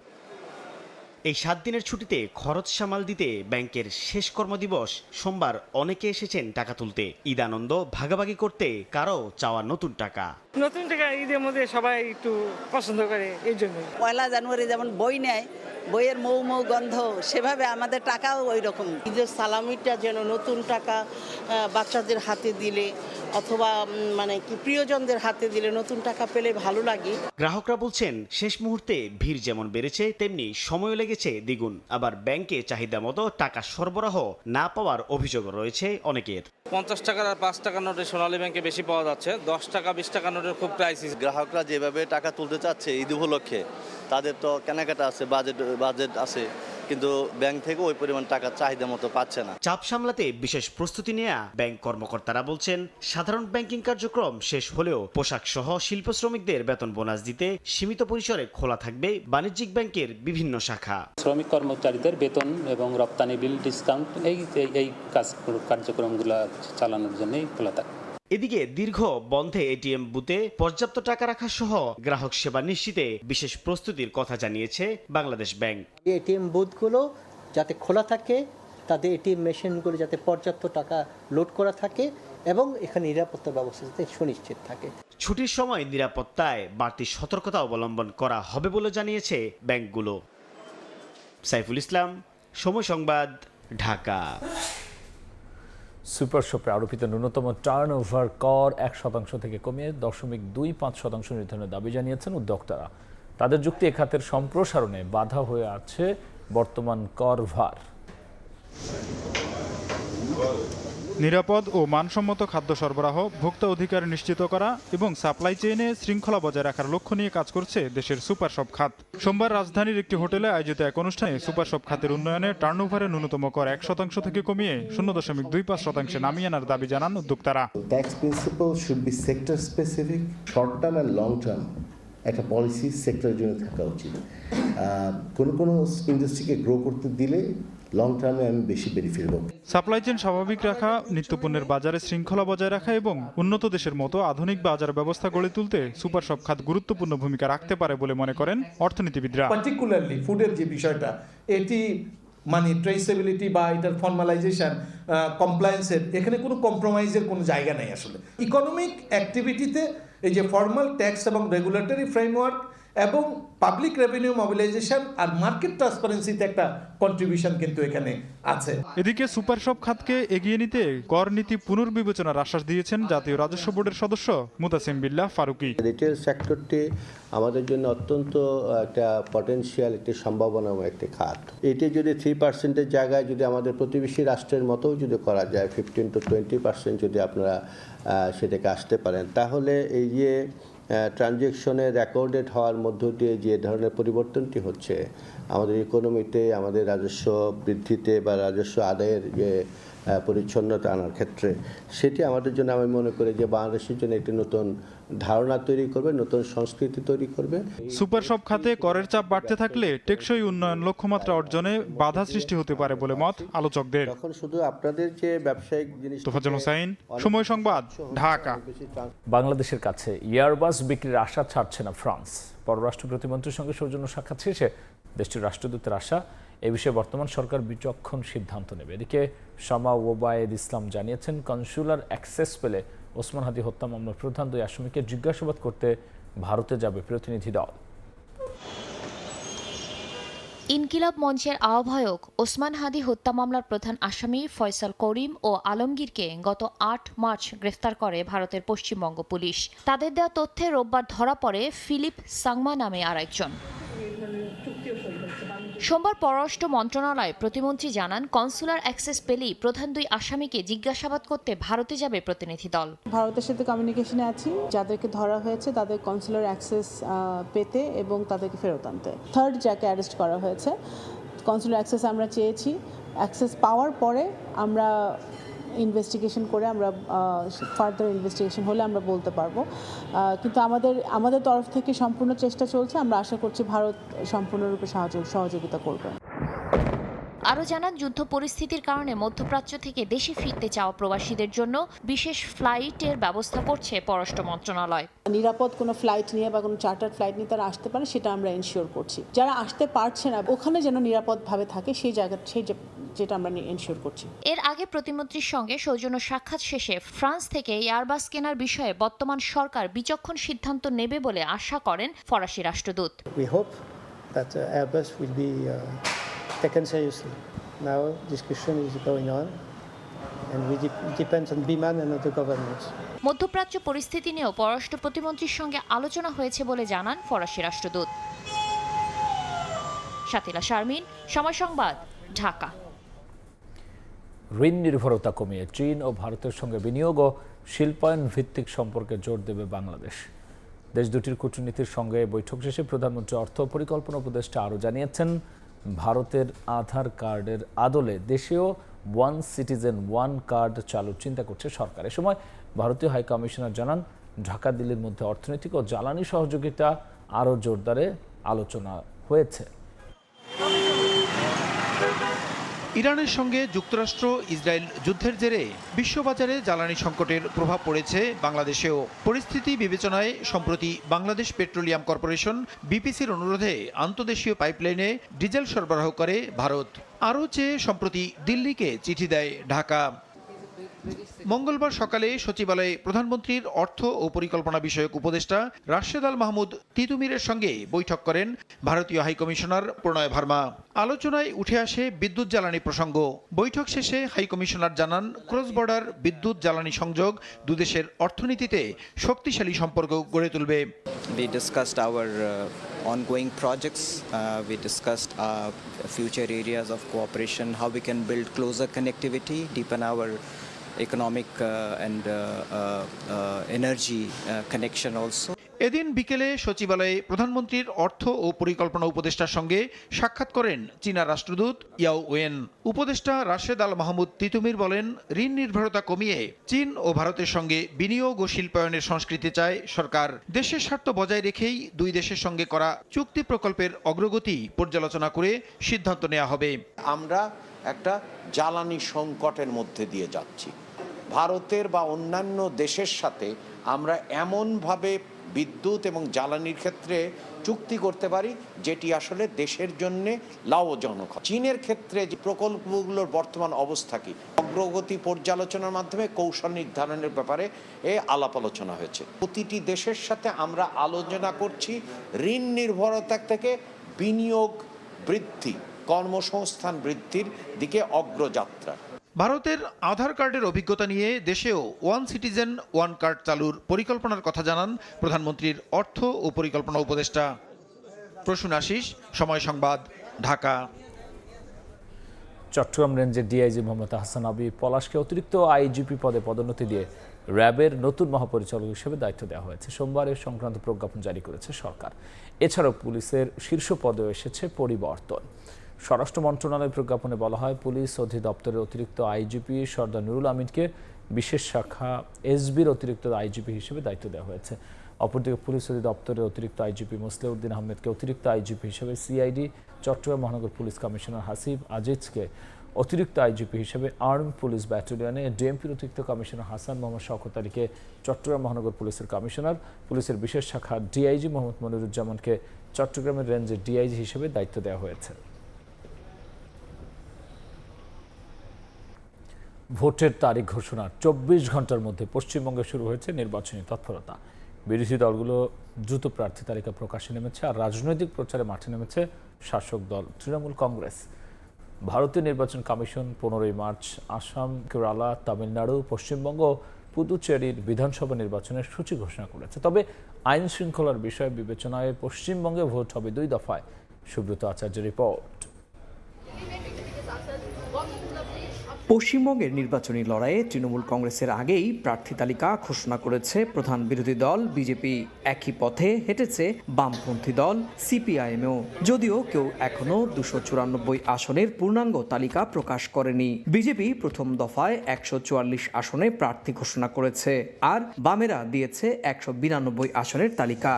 এই 7 দিনের ছুটিতে খরচ সামাল দিতে ব্যাংকের শেষ কর্মদিবস সোমবার অনেকে এসেছেন টাকা তুলতে। ঈদ আনন্দ ভাগাভাগি করতে কারো চাওয়া নতুন টাকা। নতুন টাকা ঈদের মধ্যে সবাই একটু পছন্দ করে, এই জন্য। 1 জানুয়ারি যেমন বই নেয়, বইয়ের মৌ মৌ গন্ধ, সেভাবে আমাদের টাকাও ওই রকম। ঈদের সালামিটা যেন নতুন টাকা বাচ্চাদের হাতে দিলে অথবা প্রিয়জনদের হাতে দিলে নতুন টাকা পেলে ভালো লাগে। গ্রাহকরা বলছেন শেষ মুহূর্তে ভিড় যেমন বেড়েছে তেমনি সময় লেগেছে দ্বিগুণ। আবার ব্যাংকে চাহিদা মতো টাকা সরবরাহ না পাওয়ার অভিযোগ রয়েছে অনেকের। 50 টাকার আর 5 টাকার নোটে সোনালী ব্যাংকে বেশি পাওয়া যাচ্ছে, 10 টাকা 20 টাকার নোটের খুব ক্রাইসিস। গ্রাহকরা যেভাবে টাকা তুলতে চাচ্ছে ঈদ উপলক্ষে, তাদের তো কেনাকাটা আছে, বাজেট আছে, কিন্তু ব্যাংক থেকে ওই পরিমাণ টাকা চাহিদা মতো পাচ্ছে না। চাপ সামলাতে বিশেষ প্রস্তুতি নেয়া ব্যাংক কর্মকর্তারা বলছেন সাধারণ ব্যাংকিং কার্যক্রম শেষ হলেও পোশাক সহ শিল্প শ্রমিকদের বেতন বোনাস দিতে সীমিত পরিসরে খোলা থাকবে বাণিজ্যিক ব্যাংকের বিভিন্ন শাখা। শ্রমিক কর্মচারীদের বেতন এবং রপ্তানি বিল ডিসকাউন্ট এই কার্যক্রমগুলো চালানোর জন্যই খোলা থাকবে। এদিকে দীর্ঘ বন্ধে এটিএম বুথে পর্যাপ্ত টাকা রাখা সহ গ্রাহক সেবা নিশ্চিতে বিশেষ প্রস্তুতির কথা জানিয়েছে বাংলাদেশ ব্যাংক। এটিএম বুথগুলো যাতে খোলা থাকে, তাদের এটিএম মেশিনগুলো যাতে পর্যাপ্ত টাকা লোড করা থাকে এবং এখানে নিরাপত্তা ব্যবস্থা যাতে সুনিশ্চিত থাকে। ছুটির সময় নিরাপত্তায় বাড়তি সতর্কতা অবলম্বন করা হবে বলে জানিয়েছে ব্যাংকগুলো। সাইফুল ইসলাম, সময় সংবাদ, ঢাকা। সুপার শপে আরোপিত ন্যূনতম টার্নওভার কর 1% থেকে কমিয়ে 0.25% নির্ধারণের দাবি জানিয়েছেন উদ্যোক্তারা। তাদের যুক্তি, এ খাতের সম্প্রসারণে বাধা হয়ে আছে বর্তমান কর ভার। নিরাপদ ও মানসম্মত খাদ্য সরবরাহ, ভোক্তা অধিকার নিশ্চিত করা এবং সাপ্লাই চেইনে শৃঙ্খলা বজায় রাখার লক্ষ্য নিয়ে কাজ করছে দেশের সুপার শপ খাত। সোমবার রাজধানীর একটি হোটেলে আয়োজিত এক অনুষ্ঠানে সুপার শপ খাতের উন্নয়নে টার্নওভারের ন্যূনতম কর 1% থেকে কমিয়ে 0.25% নামিয়ে আনার দাবি জানান উদ্যোক্তারা। Tax principal should be sector specific, short term and long term একটা পলিসি সেক্টরের জন্য থাকা উচিত। কোনো ইন্ডাস্ট্রিকে গ্রো করতে দিলে লং টার্মে আমি বেশি বেনিফিট পাবো। সাপ্লাই চেইন স্বাভাবিক রাখা, নিত্যপণ্যের বাজারে শৃঙ্খলা বজায় রাখা এবং উন্নত দেশের মতো আধুনিক বাজার ব্যবস্থা গড়ে তুলতে সুপার শপ খাত গুরুত্বপূর্ণ ভূমিকা রাখতে পারে বলে মনে করেন অর্থনীতিবিদরা। পার্টিকুলারলি ফুডের যে বিষয়টা, এটি ট্রেসেবিলিটি বা এটার ফর্মালাইজেশন, কমপ্লায়েন্সের এখানে কোনো কম্প্রোমাইজের কোনো জায়গা নেই। আসলে ইকোনমিক অ্যাক্টিভিটিতে এই যে ফর্মাল ট্যাক্স এবং রেগুলেটরি ফ্রেমওয়ার্ক এবং পাবলিক রেভিনিউ মোবিলাইজেশন আর মার্কেট ট্রান্সপারেন্সিতে একটা কন্ট্রিবিউশন কিন্তু এখানে আছে। এদিকে সুপার শপ খাতকে এগিয়ে নিতে কর নীতি পুনর্বিবেচনার আশ্বাস দিয়েছেন জাতীয় রাজস্ব বোর্ডের সদস্য মুতাসিম বিল্লাহ ফারুকি। রিটেল সেক্টরটি আমাদের জন্য অত্যন্ত একটা পটেনশিয়াল, একটি সম্ভাবনাময় একটি খাত। এটি যদি 3%-এর জায়গায় যদি আমাদের প্রতিবেশী রাষ্ট্রের মতো যদি করা যায়, 15 to 20% যদি আপনারা সেটাকে আসতে পারেন, তাহলে এই যে ট্রানজ্যাকশনে রেকর্ডেড হওয়ার মধ্য দিয়ে যে ধরনের পরিবর্তনটি হচ্ছে আমাদের ইকোনমিতে, আমাদের রাজস্ব বৃদ্ধিতে বা রাজস্ব আদায়ের যে পরিচ্ছন্নতা আনার ক্ষেত্রে, সেটি আমাদের জন্য আমি মনে করি যে বাংলাদেশের জন্য একটি নতুন ধারণা তৈরি করবে, নতুন সংস্কৃতি তৈরি করবে। সুপার শপ খাতে করের চাপ বাড়তে থাকলে টেকসই উন্নয়ন লক্ষ্যমাত্রা অর্জনে বাধা সৃষ্টি হতে পারে বলে মত আলোচকদের। তখন শুধু আপনাদের যে ব্যবসায়িক জিনিস। তোফাজ্জল হোসাইন, সময় সংবাদ, ঢাকা। বাংলাদেশের কাছে এয়ারবাস বিক্রির আশা ছাড়ছে না ফ্রান্স। পররাষ্ট্র প্রতিমন্ত্রীর সঙ্গে সৌজন্য সাক্ষাৎ শেষে দেশটির রাষ্ট্রদূতের আশা, এ বিষয়ে বর্তমান সরকার বিচক্ষণ সিদ্ধান্ত নেবে। এদিকে শামা ওবায়েদ ইসলাম জানিয়েছেন, কনসুলার অ্যাক্সেস পেলে ওসমান হাদি হত্যা মামলার প্রধান দুই আসামিকে জিজ্ঞাসাবাদ করতে ভারতে যাবে প্রতিনিধি দল। ইনকিলাব মঞ্চের আহ্বায়ক ওসমান হাদি হত্যা মামলার প্রধান আসামি ফয়সাল করিম ও আলমগীরকে গত ৮ মার্চ গ্রেফতার করে ভারতের পশ্চিমবঙ্গ পুলিশ। তাদের দেওয়া তথ্যে রোববার ধরা পড়ে ফিলিপ সাংমা নামে আরেকজন। সোমবার পররাষ্ট্র মন্ত্রণালয় প্রতিমন্ত্রী জানান, কনসুলার অ্যাক্সেস পেলেই প্রধান দুই আসামিকে জিজ্ঞাসাবাদ করতে ভারতে যাবে প্রতিনিধি দল। ভারতের সাথে কমিউনিকেশনে আছি, যাদেরকে ধরা হয়েছে তাদের কনসুলার অ্যাক্সেস পেতে এবং তাদেরকে ফেরত আনতে। থার্ড যাকে অ্যারেস্ট করা হয়েছে, কনসুলার অ্যাক্সেস আমরা চেয়েছি, অ্যাক্সেস পাওয়ার পরে আমরা ইনভেস্টিগেশন করে আমরা ফার্দার ইনভেস্টিগেশন হলে আমরা বলতে পারবো, কিন্তু আমাদের তরফ থেকে সম্পূর্ণ চেষ্টা চলছে। আমরা আশা করছি ভারত সম্পূর্ণরূপে সহযোগিতা করবে। আরও জানান, যুদ্ধ পরিস্থিতির কারণে মধ্যপ্রাচ্য থেকে দেশে ফিরতে চাওয়া প্রবাসীদের জন্য বিশেষ ফ্লাইটের ব্যবস্থা করছে পররাষ্ট্র মন্ত্রণালয়। নিরাপদ কোনো ফ্লাইট নিয়ে বা কোনো চার্টার ফ্লাইট নিয়ে তারা আসতে পারে, সেটা আমরা এনশিওর করছি। যারা আসতে পারছে না ওখানে যেন নিরাপদভাবে থাকে, যেটা আমরা এনশিওর করছি। এর আগে প্রতিমন্ত্রীর সঙ্গে সৌজন্য সাক্ষাৎ শেষে ফ্রান্স থেকে এয়ারবাস কেনার বিষয়ে বর্তমান সরকার বিচক্ষণ সিদ্ধান্ত নেবে বলে আশা করেন ফরাসি রাষ্ট্রদূত। We hope that Airbus will be taken seriously. Now discussion is going on and it depends on Biman and other governments. মধ্যপ্রাচ্য পরিস্থিতি নিয়েও পররাষ্ট্র প্রতিমন্ত্রীর সঙ্গে আলোচনা হয়েছে বলে জানান ফরাসি রাষ্ট্রদূত। শাতিলা শারমিন, সময় সংবাদ, ঢাকা। ঋণ নির্ভরতা কমিয়ে চীন ও ভারতের সঙ্গে বিনিয়োগ ও শিল্পায়ন ভিত্তিক সম্পর্কে জোর দেবে বাংলাদেশ। দেশ দুটির কূটনীতির সঙ্গে বৈঠক শেষে প্রধানমন্ত্রী অর্থ পরিকল্পনা উপদেষ্টা আরও জানিয়েছেন, ভারতের আধার কার্ডের আদলে দেশেও ওয়ান সিটিজেন ওয়ান কার্ড চালুর চিন্তা করছে সরকার। এ সময় ভারতীয় হাই কমিশনার জানান, ঢাকা দিল্লির মধ্যে অর্থনৈতিক ও জ্বালানি সহযোগিতা আরও জোরদারে আলোচনা হয়েছে। ইরানের সঙ্গে যুক্তরাষ্ট্র ইসরায়েল যুদ্ধের জেরে বিশ্ববাজারে জ্বালানি সংকটের প্রভাব পড়েছে বাংলাদেশেও। পরিস্থিতি বিবেচনায় সম্প্রতি বাংলাদেশ পেট্রোলিয়াম কর্পোরেশন বিপিসির অনুরোধে আন্তদেশীয় পাইপলাইনে ডিজেল সরবরাহ করে ভারত। আরও চেয়ে সম্প্রতি দিল্লিকে চিঠি দেয় ঢাকা। মঙ্গলবার সকালে সচিবালয়ে প্রধানমন্ত্রীর অর্থ ও পরিকল্পনা বিষয়ক উপদেষ্টা রাশেদ আল মাহমুদ তিতুমিরের সঙ্গে বৈঠক করেন ভারতীয় হাইকমিশনার প্রণয় ভার্মা। আলোচনায় উঠে আসে বিদ্যুৎ জ্বালানি প্রসঙ্গ। বৈঠক শেষে হাইকমিশনার জানান, ক্রস বর্ডার বিদ্যুৎ জ্বালানি সংযোগ দুদেশের অর্থনীতিতে শক্তিশালী সম্পর্ক গড়ে তুলবে। We discussed our ongoing projects. We discussed future areas of cooperation, how we can build closer connectivity, deepen our economic and energy connection also. এদিন বিকেলে সচিবালয়ে প্রধানমন্ত্রীর অর্থ ও পরিকল্পনা উপদেষ্টার সঙ্গে সাক্ষাৎ করেন চীনা রাষ্ট্রদূত ইয়াও ওয়েন। উপদেষ্টা রাশেদ আল মাহমুদ তিতুমির বলেন, ঋণ নির্ভরতা কমিয়ে চীন ও ভারতের সঙ্গে বিনিয়োগ ও শিল্পায়নের সংস্কৃতি চায় সরকার। দেশের স্বার্থ বজায় রেখেই দুই দেশের সঙ্গে করা চুক্তি প্রকল্পের অগ্রগতি পর্যালোচনা করে সিদ্ধান্ত নেওয়া হবে। আমরা একটা জ্বালানি সংকটের মধ্যে দিয়ে যাচ্ছি। ভারতের বা অন্যান্য দেশের সাথে আমরা এমনভাবে বিদ্যুৎ এবং জ্বালানির ক্ষেত্রে চুক্তি করতে পারি যেটি আসলে দেশের জন্য লাভজনক। চীনের ক্ষেত্রে যে প্রকল্পগুলোর বর্তমান অবস্থা কি, অগ্রগতি পর্যালোচনার মাধ্যমে কৌশল নির্ধারণের ব্যাপারে আলাপ আলোচনা হয়েছে। প্রতিটি দেশের সাথে আমরা আলোচনা করছি ঋণ নির্ভরতা থেকে বিনিয়োগ বৃদ্ধি, কর্মসংস্থান বৃদ্ধির দিকে অগ্রযাত্রা। ভারতের আধার কার্ডের অভিজ্ঞতা নিয়ে দেশেও ওয়ান সিটিজেন ওয়ান কার্ড চালুর পরিকল্পনার কথা জানান প্রধানমন্ত্রীর অর্থ ও পরিকল্পনা উপদেষ্টা। প্রসূন আশিস, সময় সংবাদ, ঢাকা। চট্টগ্রাম রেঞ্জের ডিআইজি মোহাম্মদ আহসান আবি পলাশকে অতিরিক্ত আইজিপি পদে পদোন্নতি দিয়ে র্যাবের নতুন মহাপরিচালক হিসেবে দায়িত্ব দেওয়া হয়েছে। সোমবার এ সংক্রান্ত প্রজ্ঞাপন জারি করেছে সরকার। এছাড়াও পুলিশের শীর্ষ পদেও এসেছে পরিবর্তন। স্বরাষ্ট্র মন্ত্রণালয়ের প্রজ্ঞাপনে বলা হয়, পুলিশ অধিদপ্তরের অতিরিক্ত আইজিপি সর্দার নুরুল আমিনকে বিশেষ শাখা এসবির অতিরিক্ত আইজিপি হিসেবে দায়িত্ব দেওয়া হয়েছে। অপরদিকে পুলিশ অধিদপ্তরের অতিরিক্ত আইজিপি মুসলিউদ্দিন আহমেদকে অতিরিক্ত আইজিপি হিসেবে সিআইডি, চট্টগ্রাম মহানগর পুলিশ কমিশনার হাসিব আজিজকে অতিরিক্ত আইজিপি হিসেবে আর্ম পুলিশ ব্যাটালিয়নে, ডিএমপির অতিরিক্ত কমিশনার হাসান মোহাম্মদ শওকত আলীকে চট্টগ্রাম মহানগর পুলিশের কমিশনার, পুলিশের বিশেষ শাখা ডিআইজি মোহাম্মদ মনিরুজ্জামানকে চট্টগ্রামের রেঞ্জের ডিআইজি হিসেবে দায়িত্ব দেওয়া হয়েছে। ভোটের তারিখ ঘোষণার 24 ঘন্টার মধ্যে পশ্চিমবঙ্গে শুরু হয়েছে নির্বাচনী তৎপরতা। বিরোধী দলগুলো দ্রুত প্রার্থী তালিকা প্রকাশে নেমেছে, আর রাজনৈতিক প্রচারে মাঠে নেমেছে শাসক দল তৃণমূল কংগ্রেস। ভারতীয় নির্বাচন কমিশন 15 মার্চ আসাম, কেরালা, তামিলনাড়ু, পশ্চিমবঙ্গ, পুদুচেরির বিধানসভা নির্বাচনের সূচি ঘোষণা করেছে। তবে আইন শৃঙ্খলার বিষয় বিবেচনায় পশ্চিমবঙ্গে ভোট হবে 2 দফায়। সুব্রত আচার্যের রিপোর্ট। পশ্চিমবঙ্গের নির্বাচনী লড়াইয়ে তৃণমূল কংগ্রেসের আগেই প্রার্থী তালিকা ঘোষণা করেছে প্রধান বিরোধী দল বিজেপি। একই পথে হেঁটেছে বামপন্থী দল সিপিআইএমও, যদিও কেউ এখনো 294 আসনের পূর্ণাঙ্গ তালিকা প্রকাশ করেনি। বিজেপি প্রথম দফায় 144 আসনে প্রার্থী ঘোষণা করেছে, আর বামেরা দিয়েছে 192 আসনের তালিকা।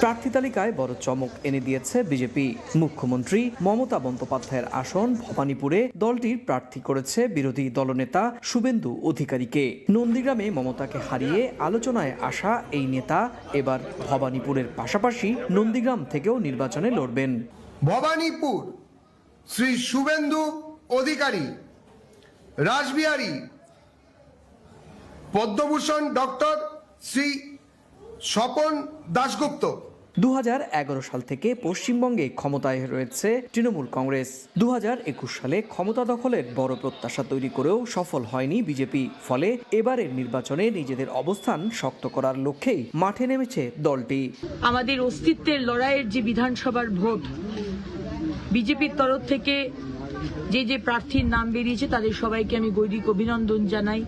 প্রার্থী তালিকায় বড় চমক এনে দিয়েছে বিজেপি। মুখ্যমন্ত্রী মমতা বন্দ্যোপাধ্যায়ের আসন ভবানীপুরে দলটির প্রার্থী করেছে বিরোধী দলনেতা শুভেন্দু অধিকারীকে। নন্দীগ্রামে মমতাকে হারিয়ে আলোচনায় আসা এই নেতা এবার ভবানীপুরের পাশাপাশি নন্দীগ্রাম থেকেও নির্বাচনে লড়বেন। ভবানীপুর শ্রী শুভেন্দু অধিকারী, রাসবিহারী, পদ্মভূষণ ডক্টর শ্রী স্বপন দাশগুপ্ত। 2011 সাল থেকে পশ্চিমবঙ্গে ক্ষমতায় রয়েছে তৃণমূল কংগ্রেস। 2021 সালে ক্ষমতা দখলের বড় প্রত্যাশা তৈরি করেও সফল হয়নি বিজেপি। ফলে এবারের নির্বাচনে নিজেদের অবস্থান শক্ত করার লক্ষ্যেই মাঠে নেমেছে দলটি। আমাদের অস্তিত্বের লড়াইয়ের যে বিধানসভার ভোট, বিজেপির তরফ থেকে যে প্রার্থীর নাম বেরিয়েছে তাদের সবাইকে আমি গৈরিক অভিনন্দন জানাই।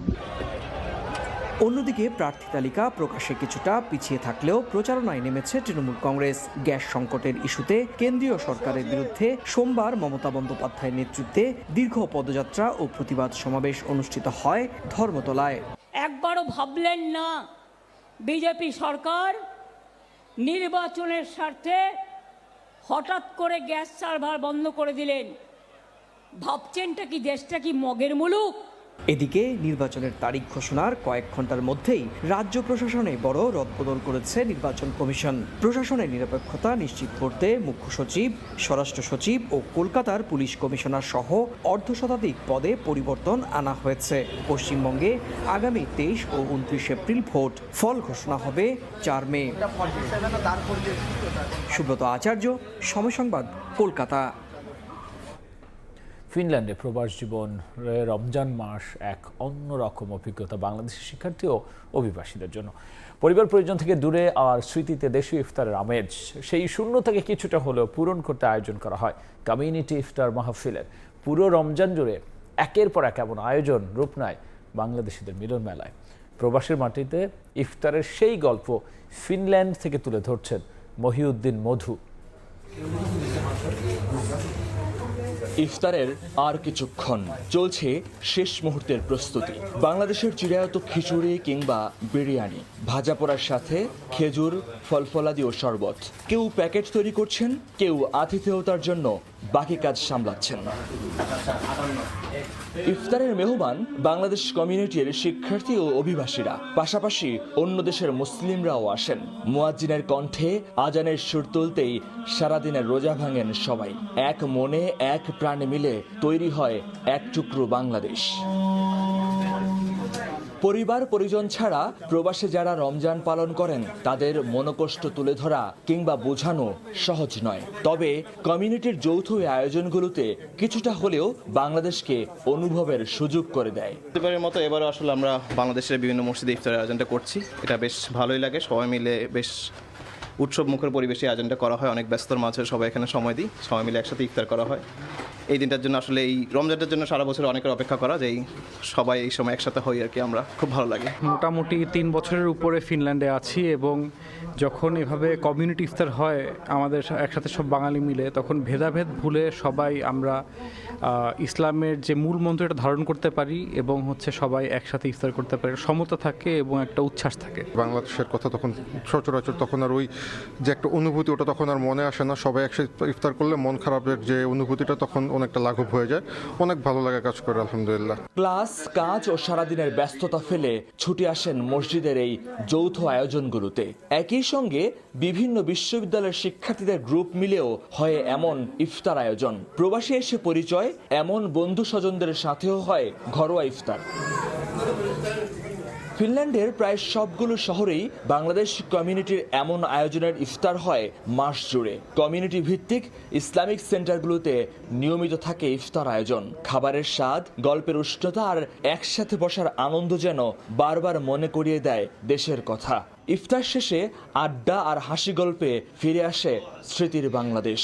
অন্যদিকে প্রার্থী তালিকা প্রকাশে কিছুটা পিছিয়ে থাকলেও প্রচারণায় নেমেছে তৃণমূল কংগ্রেস। গ্যাস সংকটের ইস্যুতে কেন্দ্রীয় সরকারের বিরুদ্ধে সোমবার মমতা বন্দ্যোপাধ্যায়ের নেতৃত্বে দীর্ঘ পদযাত্রা ও প্রতিবাদ সমাবেশ অনুষ্ঠিত হয় ধর্মতলায়। একবারও ভাবলেন না বিজেপি সরকার নির্বাচনের স্বার্থে হঠাৎ করে গ্যাস সার্ভার বন্ধ করে দিলেন। ভাবছেনটা কি দেশটা কি মগের মুলুক? এদিকে নির্বাচনের তারিখ ঘোষণার কয়েক ঘন্টার মধ্যেই রাজ্য প্রশাসনে বড় রদবদল করেছে নির্বাচন কমিশন। প্রশাসনের নিরপেক্ষতা নিশ্চিত করতে মুখ্য সচিব, স্বরাষ্ট্র সচিব ও কলকাতার পুলিশ কমিশনার সহ অর্ধশতাধিক পদে পরিবর্তন আনা হয়েছে। পশ্চিমবঙ্গে আগামী 23 ও 29 এপ্রিল ভোট, ফল ঘোষণা হবে 4 মে। সুব্রত আচার্য, সময় সংবাদ, কলকাতা। ফিনল্যান্ডে প্রবাস জীবন রমজান মাস এক অন্যরকম অভিজ্ঞতা বাংলাদেশি শিক্ষার্থী ও অভিবাসীদের জন্য। পরিবার পরিজন থেকে দূরে আর স্মৃতিতে দেশীয় ইফতারের আমেজ, সেই শূন্যতাকে কিছুটা হলেও পূরণ করতে আয়োজন করা হয় কমিউনিটি ইফতার মাহফিলের। পুরো রমজান জুড়ে একের পর এক এমন আয়োজন রূপ নেয় বাংলাদেশিদের মিলন মেলায়। প্রবাসের মাটিতে ইফতারের সেই গল্প ফিনল্যান্ড থেকে তুলে ধরছেন মহিউদ্দিন মধু। ইফতারের আর কিছুক্ষণ, চলছে শেষ মুহূর্তের প্রস্তুতি। বাংলাদেশের চিরায়ত খিচুড়ি কিংবা বিরিয়ানি, ভাজা পোড়ার সাথে খেজুর, ফলফলাদি ও শরবত। কেউ প্যাকেট তৈরি করছেন, কেউ আতিথেয়তার জন্য বাকি কাজ সামলাচ্ছেন। ইফতারের মেহমান বাংলাদেশ কমিউনিটির শিক্ষার্থী ও অভিবাসীরা, পাশাপাশি অন্য দেশের মুসলিমরাও আসেন। মুয়াজ্জিনের কণ্ঠে আজানের সুর তুলতেই সারাদিনের রোজা ভাঙেন সবাই। এক মনে এক প্রাণে মিলে তৈরি হয় এক টুকরো বাংলাদেশ। পরিবার পরিজন ছাড়া প্রবাসে যারা রমজান পালন করেন তাদের মনোকষ্ট তুলে ধরা কিংবা বোঝানো সহজ নয়। তবে কমিউনিটির যৌথ আয়োজনগুলোতে কিছুটা হলেও বাংলাদেশকে অনুভবের সুযোগ করে দেয়। প্রতিবারের মতো এবারও আসলে আমরা বাংলাদেশের বিভিন্ন মসজিদে ইফতারের আয়োজনটা করছি। এটা বেশ ভালোই লাগে, সবাই মিলে বেশ উৎসব মুখর পরিবেশে আয়োজনটা করা হয়। অনেক ব্যস্তর মাঝে সবাই এখানে সময় দিই, সবাই মিলে একসাথে ইফতার করা হয়। এই দিনটার জন্য আসলে এই রমজানটার জন্য সারা বছর অনেকের অপেক্ষা করা, যে সবাই এই সময় একসাথে হই আর কি, আমরা খুব ভালো লাগে। মোটামুটি 3 বছরের উপরে ফিনল্যান্ডে আছি এবং যখন এভাবে কমিউনিটি ইফতার হয় আমাদের একসাথে সব বাঙালি মিলে, তখন ভেদাভেদ ভুলে সবাই আমরা ইসলামের যে মূল মন্ত্র এটা ধারণ করতে পারি এবং সবাই একসাথে ইফতার করতে পারে, সমতা থাকে এবং একটা উচ্ছ্বাস থাকে। বাংলাদেশের কথা তখন সচরাচর তখন আর ওই যে একটা অনুভূতি ওটা তখন আর মনে আসে না। সবাই একসাথে ইফতার করলে মন খারাপের যে অনুভূতিটা তখন অনেকটা লাঘব হয়ে যায়, অনেক ভালো লাগে কাজ করে আলহামদুলিল্লাহ। ক্লাস, কাজ ও সারাদিনের ব্যস্ততা ফেলে ছুটে আসেন মসজিদের এই যৌথ আয়োজনগুলোতে। একই সঙ্গে বিভিন্ন বিশ্ববিদ্যালয়ের শিক্ষার্থীদের গ্রুপ মিলেও হয় এমন ইফতার আয়োজন। প্রবাসী এসে পরিচয়, এমন বন্ধু স্বজনদের সাথেও হয় ঘরোয়া ইফতার। ফিনল্যান্ডের প্রায় সবগুলো শহরেই বাংলাদেশ কমিউনিটির এমন আয়োজনের ইফতার হয় মাস জুড়ে। কমিউনিটি ভিত্তিক ইসলামিক সেন্টারগুলোতে নিয়মিত থাকে ইফতার আয়োজন। খাবারের স্বাদ, গল্পের উষ্ণতা আর একসাথে বসার আনন্দ যেন বারবার মনে করিয়ে দেয় দেশের কথা। ইফতার শেষে আড্ডা আর হাসি গল্পে ফিরে আসে স্মৃতির বাংলাদেশ।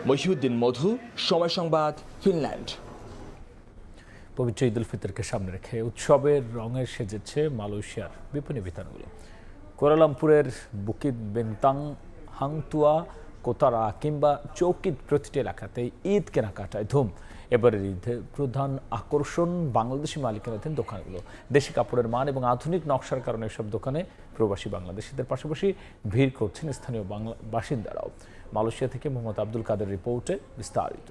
মহিউদ্দিন মধু, সময় সংবাদ, ফিনল্যান্ড। পবিত্র ঈদ উল ফিতরকে সামনে রেখে উৎসবের রঙে সেজেছে মালয়েশিয়ার বিপণী বিতানগুলো। কুয়ালালামপুরের বুকিত বেন্তাং, হাংতুয়া, কোতারা কিংবা চৌকিত প্রতিটি এলাকাতেই ঈদ কেনাকাটায় ধুম। এবারের ঈদের প্রধান আকর্ষণ বাংলাদেশি মালিকানাধীন দোকানগুলো। দেশি কাপড়ের মান এবং আধুনিক নকশার কারণে এসব দোকানে প্রবাসী বাংলাদেশিদের পাশাপাশি ভিড় করছেন স্থানীয় বাসিন্দারাও। মালয়েশিয়া থেকে মোহাম্মদ আব্দুল কাদের রিপোর্টে বিস্তারিত।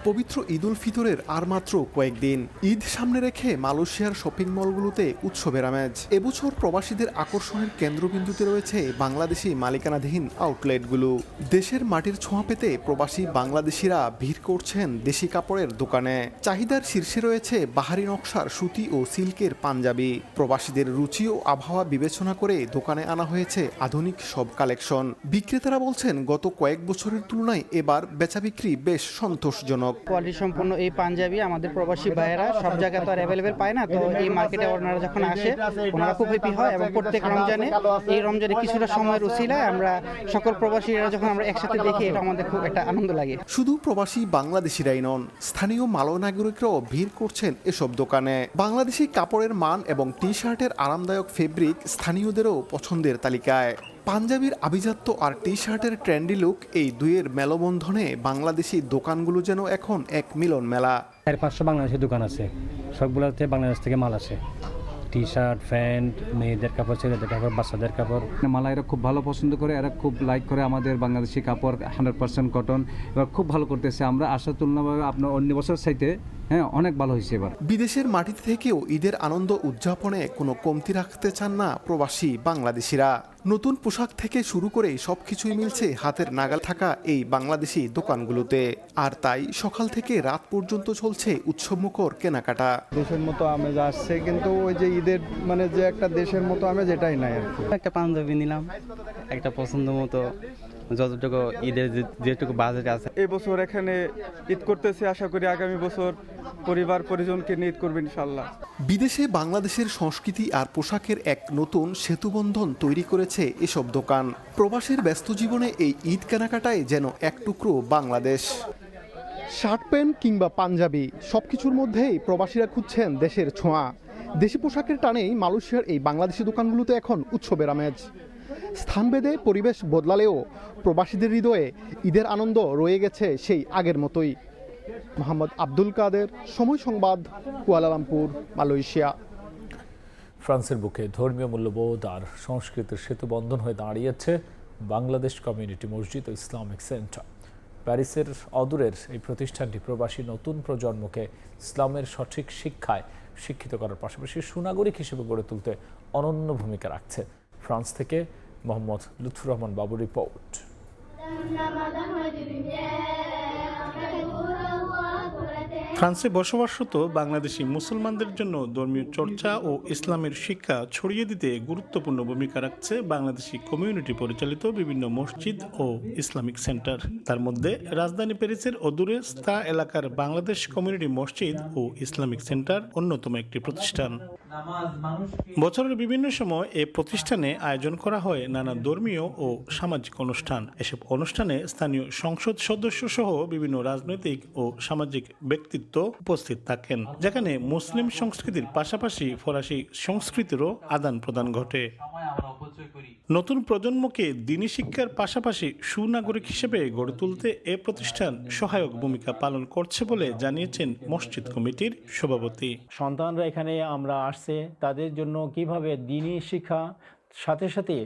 পবিত্র ঈদ উল ফিতরের আর মাত্র কয়েকদিন। ঈদ সামনে রেখে মালয়েশিয়ার শপিং মলগুলোতে উৎসবের আমেজ। এবছর প্রবাসীদের আকর্ষণের কেন্দ্রবিন্দুতে রয়েছে বাংলাদেশি মালিকানাধীন আউটলেটগুলো। দেশের মাটির ছোঁয়া পেতে প্রবাসী বাংলাদেশিরা ভিড় করছেন দেশি কাপড়ের দোকানে। চাহিদার শীর্ষে রয়েছে বাহারি নকশার সুতি ও সিল্কের পাঞ্জাবি। প্রবাসীদের রুচি ও আবহাওয়া বিবেচনা করে দোকানে আনা হয়েছে আধুনিক সব কালেকশন। বিক্রেতারা বলছেন গত কয়েক বছরের তুলনায় এবার বেচাবিক্রি বেশ সন্তোষজনক। কোয়ালিটি সম্পন্ন এই পাঞ্জাবি আমাদের প্রবাসী ভাইয়েরা সব জায়গায় তো আর অ্যাভেলেবেল পায় না, তো এই মার্কেটে ওনারা যখন আসে ওনারা খুব হ্যাপি হয় এবং প্রত্যেক রমজানে এই রমজানে কিছুটা সময়ের উছিলায় আমরা সকল প্রবাসীরা যখন আমরা একসাথে দেখি এটা আমাদের খুব একটা আনন্দ লাগে। শুধু প্রবাসী বাংলাদেশিরাই নন, স্থানীয় মালয় নাগরিকরাও ভিড় করছেন এসব দোকানে। বাংলাদেশি কাপড়ের মান এবং টি শার্টের আরামদায়ক ফেব্রিক স্থানীয়দেরও পছন্দের তালিকায়। পাঞ্জাবির আভিজাত্য আর টি শার্টের ট্রেন্ডি লুক, এই দুইয়ের মেলবন্ধনে বাংলাদেশি দোকানগুলো যেন এখন এক মিলন মেলা। 400-500 বাংলাদেশি দোকান আছে, সবগুলোতে বাংলাদেশ থেকে মাল আসে। টি শার্ট, প্যান্ট, মেয়েদের কাপড়, ছেলেদের কাপড়, বাচ্চাদের কাপড়। মালাইরা খুব ভালো পছন্দ করে, এরা খুব লাইক করে আমাদের বাংলাদেশি কাপড়, 100% কটন। এবার খুব ভালো করতেছে, আমরা আশা তুলনাভাবে আপনার অন্য বছর চাইতে অনেক ভালো হয়েছে এবার। বিদেশের মাটিতে থেকেও ঈদের আনন্দ উদযাপনে কোনো কমতি রাখতে চান না প্রবাসী বাংলাদেশিরা। নতুন পোশাক থেকে শুরু করে সবকিছুই মিলছে হাতের নাগাল থাকা এই বাংলাদেশি দোকানগুলোতে। আর তাই সকাল থেকে রাত পর্যন্ত চলছে উৎসবমুখর কেনাকাটা। দেশের মতো আমেজ আসছে, কিন্তু ওই যে ঈদের মানে যে একটা দেশের মতো আমেজ এটাই নাই আর কি। একটা পাঞ্জাবি নিলাম, একটা পছন্দ মতো, যতটুকু ঈদের যেটুকু বাজেট আছে। এই বছর এখানে ঈদ করতেছি, আশা করি আগামী বছর পরিবার পরিজনকে নিয়ে ঈদ করবেন ইনশাআল্লাহ। বিদেশে বাংলাদেশের সংস্কৃতি আর পোশাকের এক নতুন সেতুবন্ধন তৈরি করেছে এসব দোকান। প্রবাসীর ব্যস্ত জীবনে এই ঈদ কেনাকাটায় যেন এক টুকরো বাংলাদেশ। শার্ট প্যান্ট কিংবা পাঞ্জাবি সবকিছুর মধ্যেই প্রবাসীরা খুঁজছেন দেশের ছোঁয়া। দেশি পোশাকের টানেই মালয়েশিয়ার এই বাংলাদেশি দোকানগুলোতে এখন উৎসবের আমেজ। স্থানভেদে পরিবেশ বদলালেও প্রবাসীদের হৃদয়ে ঈদের আনন্দ রয়ে গেছে সেই আগের মতোই। মোহাম্মদ আব্দুল কাদের, সময় সংবাদ, কুয়ালালামপুর, মালয়েশিয়া। ফ্রান্সের বুকে ধর্মীয় মূল্যবোধ আর সংস্কৃতির সেতু বন্ধন হয়ে দাঁড়িয়েছে বাংলাদেশ কমিউনিটি মসজিদ ও ইসলামিক সেন্টার। প্যারিসের অদূরের এই প্রতিষ্ঠানটি প্রবাসী নতুন প্রজন্মকে ইসলামের সঠিক শিক্ষায় শিক্ষিত করার পাশাপাশি সুনাগরিক হিসেবে গড়ে তুলতে অনন্য ভূমিকা রাখছে। ফ্রান্স থেকে মোহাম্মদ লুৎফুর রহমান বাবুর রিপোর্ট। ফ্রান্সে বসবাসরত বাংলাদেশি মুসলমানদের জন্য ধর্মীয় চর্চা ও ইসলামের শিক্ষা ছড়িয়ে দিতে গুরুত্বপূর্ণ ভূমিকা রাখছে বাংলাদেশি কমিউনিটি পরিচালিত বিভিন্ন মসজিদ ও ইসলামিক সেন্টার। তার মধ্যে রাজধানী প্যারিসের অদূরে স্তা এলাকার বাংলাদেশ কমিউনিটি মসজিদ ও ইসলামিক সেন্টার অন্যতম একটি প্রতিষ্ঠান। বছরের বিভিন্ন সময় এই প্রতিষ্ঠানে আয়োজন করা হয় নানা ধর্মীয় ও সামাজিক অনুষ্ঠান। এসব অনুষ্ঠানে স্থানীয় সংসদ সদস্য সহ বিভিন্ন রাজনৈতিক ও সামাজিক ব্যক্তিত্ব উপস্থিত থাকেন, যেখানে মুসলিম সংস্কৃতির পাশাপাশি ফরাসি সংস্কৃতিরও আদান প্রদান ঘটে। নতুন প্রজন্মকে দ্বীনি শিক্ষার পাশাপাশি সুনাগরিক হিসেবে গড়ে তুলতে এ প্রতিষ্ঠান সহায়ক ভূমিকা পালন করছে বলে জানিয়েছেন মসজিদ কমিটির সভাপতি। সন্তানরা এখানে আমরা আসছে, তাদের জন্য কিভাবে দ্বীনি শিক্ষা সাথে সাথে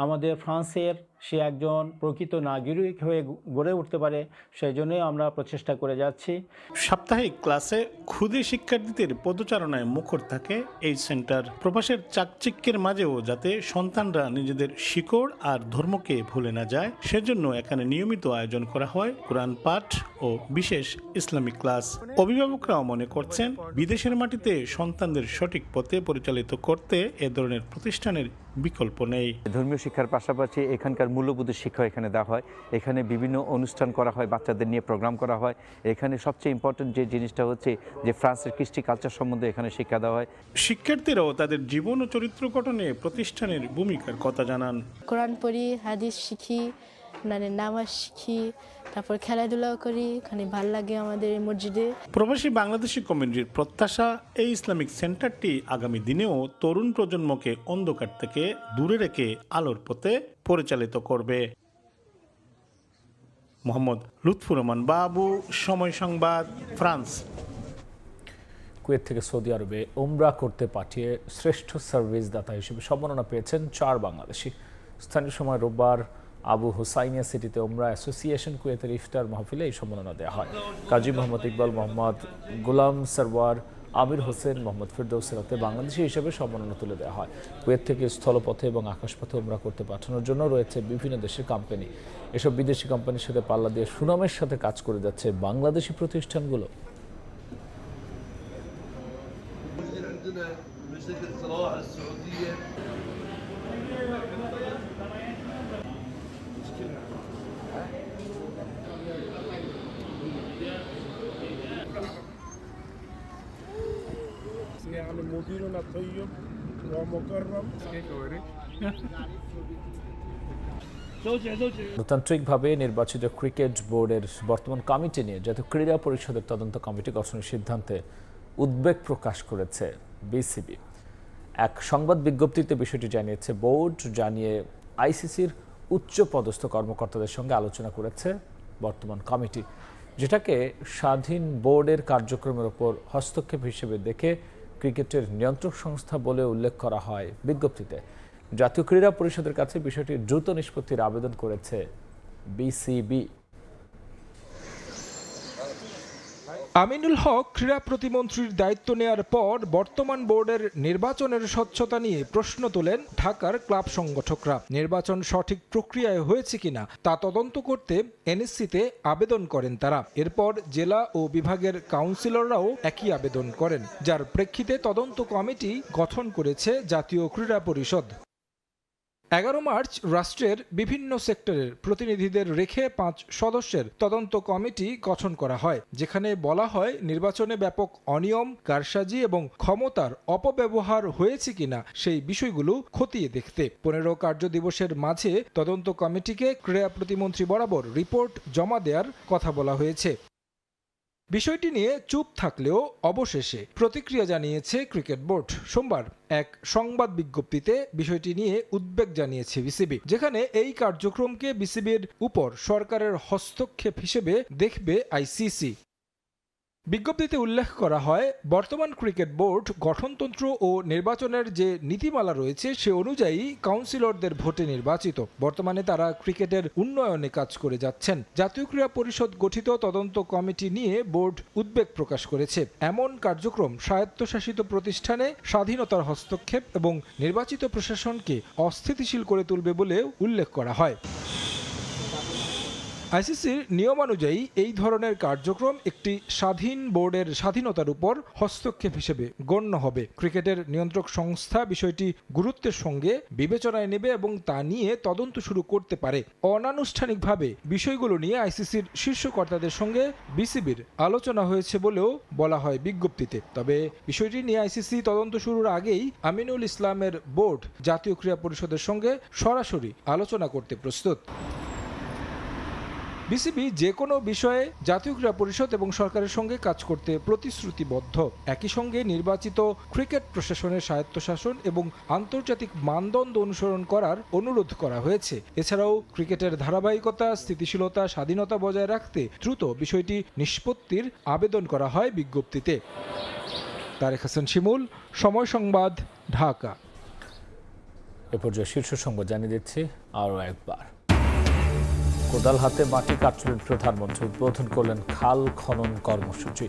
আমাদের ফ্রান্সের সে একজন প্রকৃত নাগরিক হয়ে গড়ে উঠতে পারে, সেই জন্যই আমরা প্রচেষ্টা করে যাচ্ছি। সাপ্তাহিক ক্লাসে ক্ষুদে শিক্ষার্থীদের পদচারণায় মুখর থাকে এই সেন্টার। প্রবাসের চাকচিক্যের মাঝেও যাতে সন্তানরা নিজেদের শিকড় আর ধর্মকে ভুলে না যায়, সেজন্য এখানে নিয়মিত আয়োজন করা হয় কোরআন পাঠ ও বিশেষ ইসলামিক ক্লাস। অভিভাবকরাও মনে করছেন বিদেশের মাটিতে সন্তানদের সঠিক পথে পরিচালিত করতে এ ধরনের প্রতিষ্ঠানের বিকল্প নেই। ধর্মীয় শিক্ষার পাশাপাশি এখানকার মূল্যবোধ শিক্ষা এখানে দেওয়া হয়, এখানে বিভিন্ন অনুষ্ঠান করা হয়, বাচ্চাদের নিয়ে প্রোগ্রাম করা হয়। এখানে সবচেয়ে ইম্পর্টেন্ট যে জিনিসটা হচ্ছে যে ফ্রান্সের কৃষ্টি কালচার সম্বন্ধে এখানে শিক্ষা দেওয়া হয়। শিক্ষার্থীরাও তাদের জীবন ও চরিত্র গঠনে প্রতিষ্ঠানের ভূমিকার কথা জানান। কোরআন পড়ি, হাদিস শিখি, নামাজ শিখি, তারপর খেলাধুলাও করি, এখানে ভালো লাগে আমাদের মসজিদে। প্রবাসী বাংলাদেশি কমিউনিটির প্রত্যাশা এই ইসলামিক সেন্টারটি আগামী দিনেও তরুণ প্রজন্মকে অন্ধকার থেকে দূরে রেখে আলোর পথে পরিচালিত করবে। মোহাম্মদ লুৎফুর রহমান বাবু, সময় সংবাদ, ফ্রান্স। কুয়েত থেকে সৌদি আরবে ওমরা করতে পাঠিয়ে শ্রেষ্ঠ সার্ভিস দাতা হিসেবে সম্মাননা পেয়েছেন 4 বাংলাদেশি। স্থানীয় সময় রোববার আবু হুসাইনিয়া সিটিতে ওমরা অ্যাসোসিয়েশন কুয়েতের ইফতার মাহফিলে এই সম্মাননা দেওয়া হয়। কাজী মোহাম্মদ ইকবাল, মোহাম্মদ গোলাম সরওয়ার, আমির হোসেন, মোহাম্মদ ফিরদৌসের হাতে বাংলাদেশি হিসেবে সম্মাননা তুলে দেওয়া হয়। কুয়েত থেকে স্থলপথে এবং আকাশপথে ওমরা করতে পাঠানোর জন্য রয়েছে বিভিন্ন দেশের কোম্পানি। এসব বিদেশি কোম্পানির সাথে পাল্লা দিয়ে সুনামের সাথে কাজ করে যাচ্ছে বাংলাদেশি প্রতিষ্ঠানগুলো। مديرنا طيب ومكرم গণতান্ত্রিকভাবে নির্বাচিত ক্রিকেট বোর্ডের বর্তমান কমিটি নিয়ে জাতীয় ক্রীড়া পরিষদের তদন্ত কমিটি গঠনের সিদ্ধান্তে উদ্বেগ প্রকাশ করেছে বিসিবি। এক সংবাদ বিজ্ঞপ্তিতে বিষয়টি জানিয়েছে বোর্ড, জানিয়ে আইসিসির উচ্চ পদস্থ কর্মকর্তাদের সঙ্গে আলোচনা করেছে বর্তমান কমিটি, যেটাকে স্বাধীন বোর্ডের কার্যক্রমের ওপর হস্তক্ষেপ হিসেবে দেখে ক্রিকেটের নিয়ন্ত্রক সংস্থা বলে উল্লেখ করা হয় বিজ্ঞপ্তিতে। জাতীয় ক্রীড়া পরিষদের কাছে বিষয়টি দ্রুত নিষ্পত্তির আবেদন করেছে বিসিবি। আমিনুল হক ক্রীড়া প্রতিমন্ত্রীর দায়িত্ব নেয়ার পর বর্তমান বোর্ডের নির্বাচনের স্বচ্ছতা নিয়ে প্রশ্ন তোলেন ঢাকার ক্লাব সংগঠকরা। নির্বাচন সঠিক প্রক্রিয়ায় হয়েছে কিনা তা তদন্ত করতে এনএসসিতে আবেদন করেন তারা। এরপর জেলা ও বিভাগের কাউন্সিলররাও একই আবেদন করেন, যার প্রেক্ষিতে তদন্ত কমিটি গঠন করেছে জাতীয় ক্রীড়া পরিষদ। 11 মার্চ রাষ্ট্রের বিভিন্ন সেক্টরের প্রতিনিধিদের রেখে 5 সদস্যের তদন্ত কমিটি গঠন করা হয়, যেখানে বলা হয় নির্বাচনে ব্যাপক অনিয়ম, কারসাজি এবং ক্ষমতার অপব্যবহার হয়েছে কিনা সেই বিষয়গুলো খতিয়ে দেখতে। 15 কার্য দিবসের মাঝে তদন্ত কমিটিকে ক্রীড়া প্রতিমন্ত্রী বরাবর রিপোর্ট জমা দেওয়ার কথা বলা হয়েছে। বিষয়টি নিয়ে চুপ থাকলেও অবশেষে প্রতিক্রিয়া জানিয়েছে ক্রিকেট বোর্ড। সোমবার এক সংবাদ বিজ্ঞপ্তিতে বিষয়টি নিয়ে উদ্বেগ জানিয়েছে বিসিবি, যেখানে এই কার্যক্রমকে বিসিবির উপর সরকারের হস্তক্ষেপ হিসেবে দেখবে আইসিসি। বিজ্ঞপ্তিতে উল্লেখ করা হয়, বর্তমান ক্রিকেট বোর্ড গঠনতন্ত্র ও নির্বাচনের যে নীতিমালা রয়েছে সে অনুযায়ী কাউন্সিলরদের ভোটে নির্বাচিত। বর্তমানে তারা ক্রিকেটের উন্নয়নে কাজ করে যাচ্ছেন। জাতীয় ক্রীড়া পরিষদ গঠিত তদন্ত কমিটি নিয়ে বোর্ড উদ্বেগ প্রকাশ করেছে। এমন কার্যক্রম স্বায়ত্তশাসিত প্রতিষ্ঠানে স্বাধীনতার হস্তক্ষেপ এবং নির্বাচিত প্রশাসনকে অস্থিতিশীল করে তুলবে বলে উল্লেখ করা হয়। আইসিসির নিয়মানুযায়ী এই ধরনের কার্যক্রম একটি স্বাধীন বোর্ডের স্বাধীনতার উপর হস্তক্ষেপ হিসেবে গণ্য হবে। ক্রিকেটের নিয়ন্ত্রক সংস্থা বিষয়টি গুরুত্বের সঙ্গে বিবেচনায় নেবে এবং তা নিয়ে তদন্ত শুরু করতে পারে। অনানুষ্ঠানিকভাবে বিষয়গুলো নিয়ে আইসিসির শীর্ষ কর্তাদের সঙ্গে বিসিবির আলোচনা হয়েছে বলেও বলা হয় বিজ্ঞপ্তিতে। তবে বিষয়টি নিয়ে আইসিসি তদন্ত শুরুর আগেই আমিনুল ইসলামের বোর্ড জাতীয় ক্রীড়া পরিষদের সঙ্গে সরাসরি আলোচনা করতে প্রস্তুত। বিসিবি যে কোনো বিষয়ে জাতীয় ক্রীড়া পরিষদ এবং সরকারের সঙ্গে কাজ করতে প্রতিশ্রুতিবদ্ধ। একই সঙ্গে নির্বাচিত ক্রিকেট প্রশাসনের স্বায়ত্তশাসন এবং আন্তর্জাতিক মানদণ্ড অনুসরণ করার অনুরোধ করা হয়েছে। এছাড়াও ক্রিকেটের ধারাবাহিকতা, স্থিতিশীলতা, স্বাধীনতা বজায় রাখতে দ্রুত বিষয়টি নিষ্পত্তির আবেদন করা হয় বিজ্ঞপ্তিতে। তারেক হাসান শিমুল, সময় সংবাদ, ঢাকা। এ পর্যায়ে শীর্ষ সংবাদ জানিয়ে দিচ্ছি আরও একবার। কোদাল হাতে মাটি কাটলেন প্রধানমন্ত্রী, উদ্বোধন করলেন খাল খনন কর্মসূচি।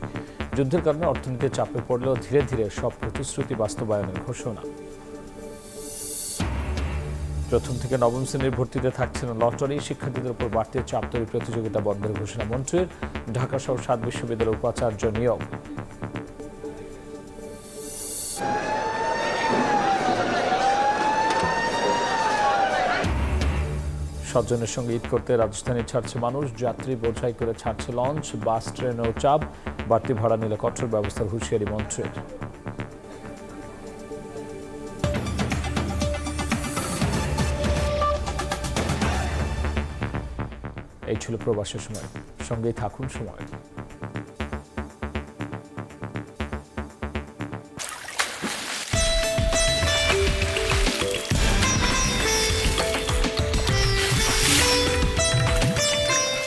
যুদ্ধের কারণে অর্থনীতি চাপে পড়লেও ধীরে ধীরে সব প্রতিশ্রুতি বাস্তবায়নের ঘোষণা। প্রথম থেকে নবম শ্রেণীর ভর্তিতে থাকছে না লটারি, শিক্ষার্থীদের উপর বাড়তি চাপ তৈরি, প্রতিযোগিতা বন্ধের ঘোষণা মন্ত্রীর। ঢাকা সহ 7 বিশ্ববিদ্যালয়ের উপাচার্য নিয়োগ। স্বজনের সঙ্গে ঈদ করতে রাজধানী ছাড়ছে মানুষ, যাত্রী বোঝাই করে ছাড়ছে লঞ্চ, বাস ট্রেনেও চাপ, বাড়তি ভাড়া নিলে কঠোর ব্যবস্থার হুঁশিয়ারি মন্ত্রীর। এই ছিল প্রবাসের সময়, সঙ্গেই থাকুন সময়।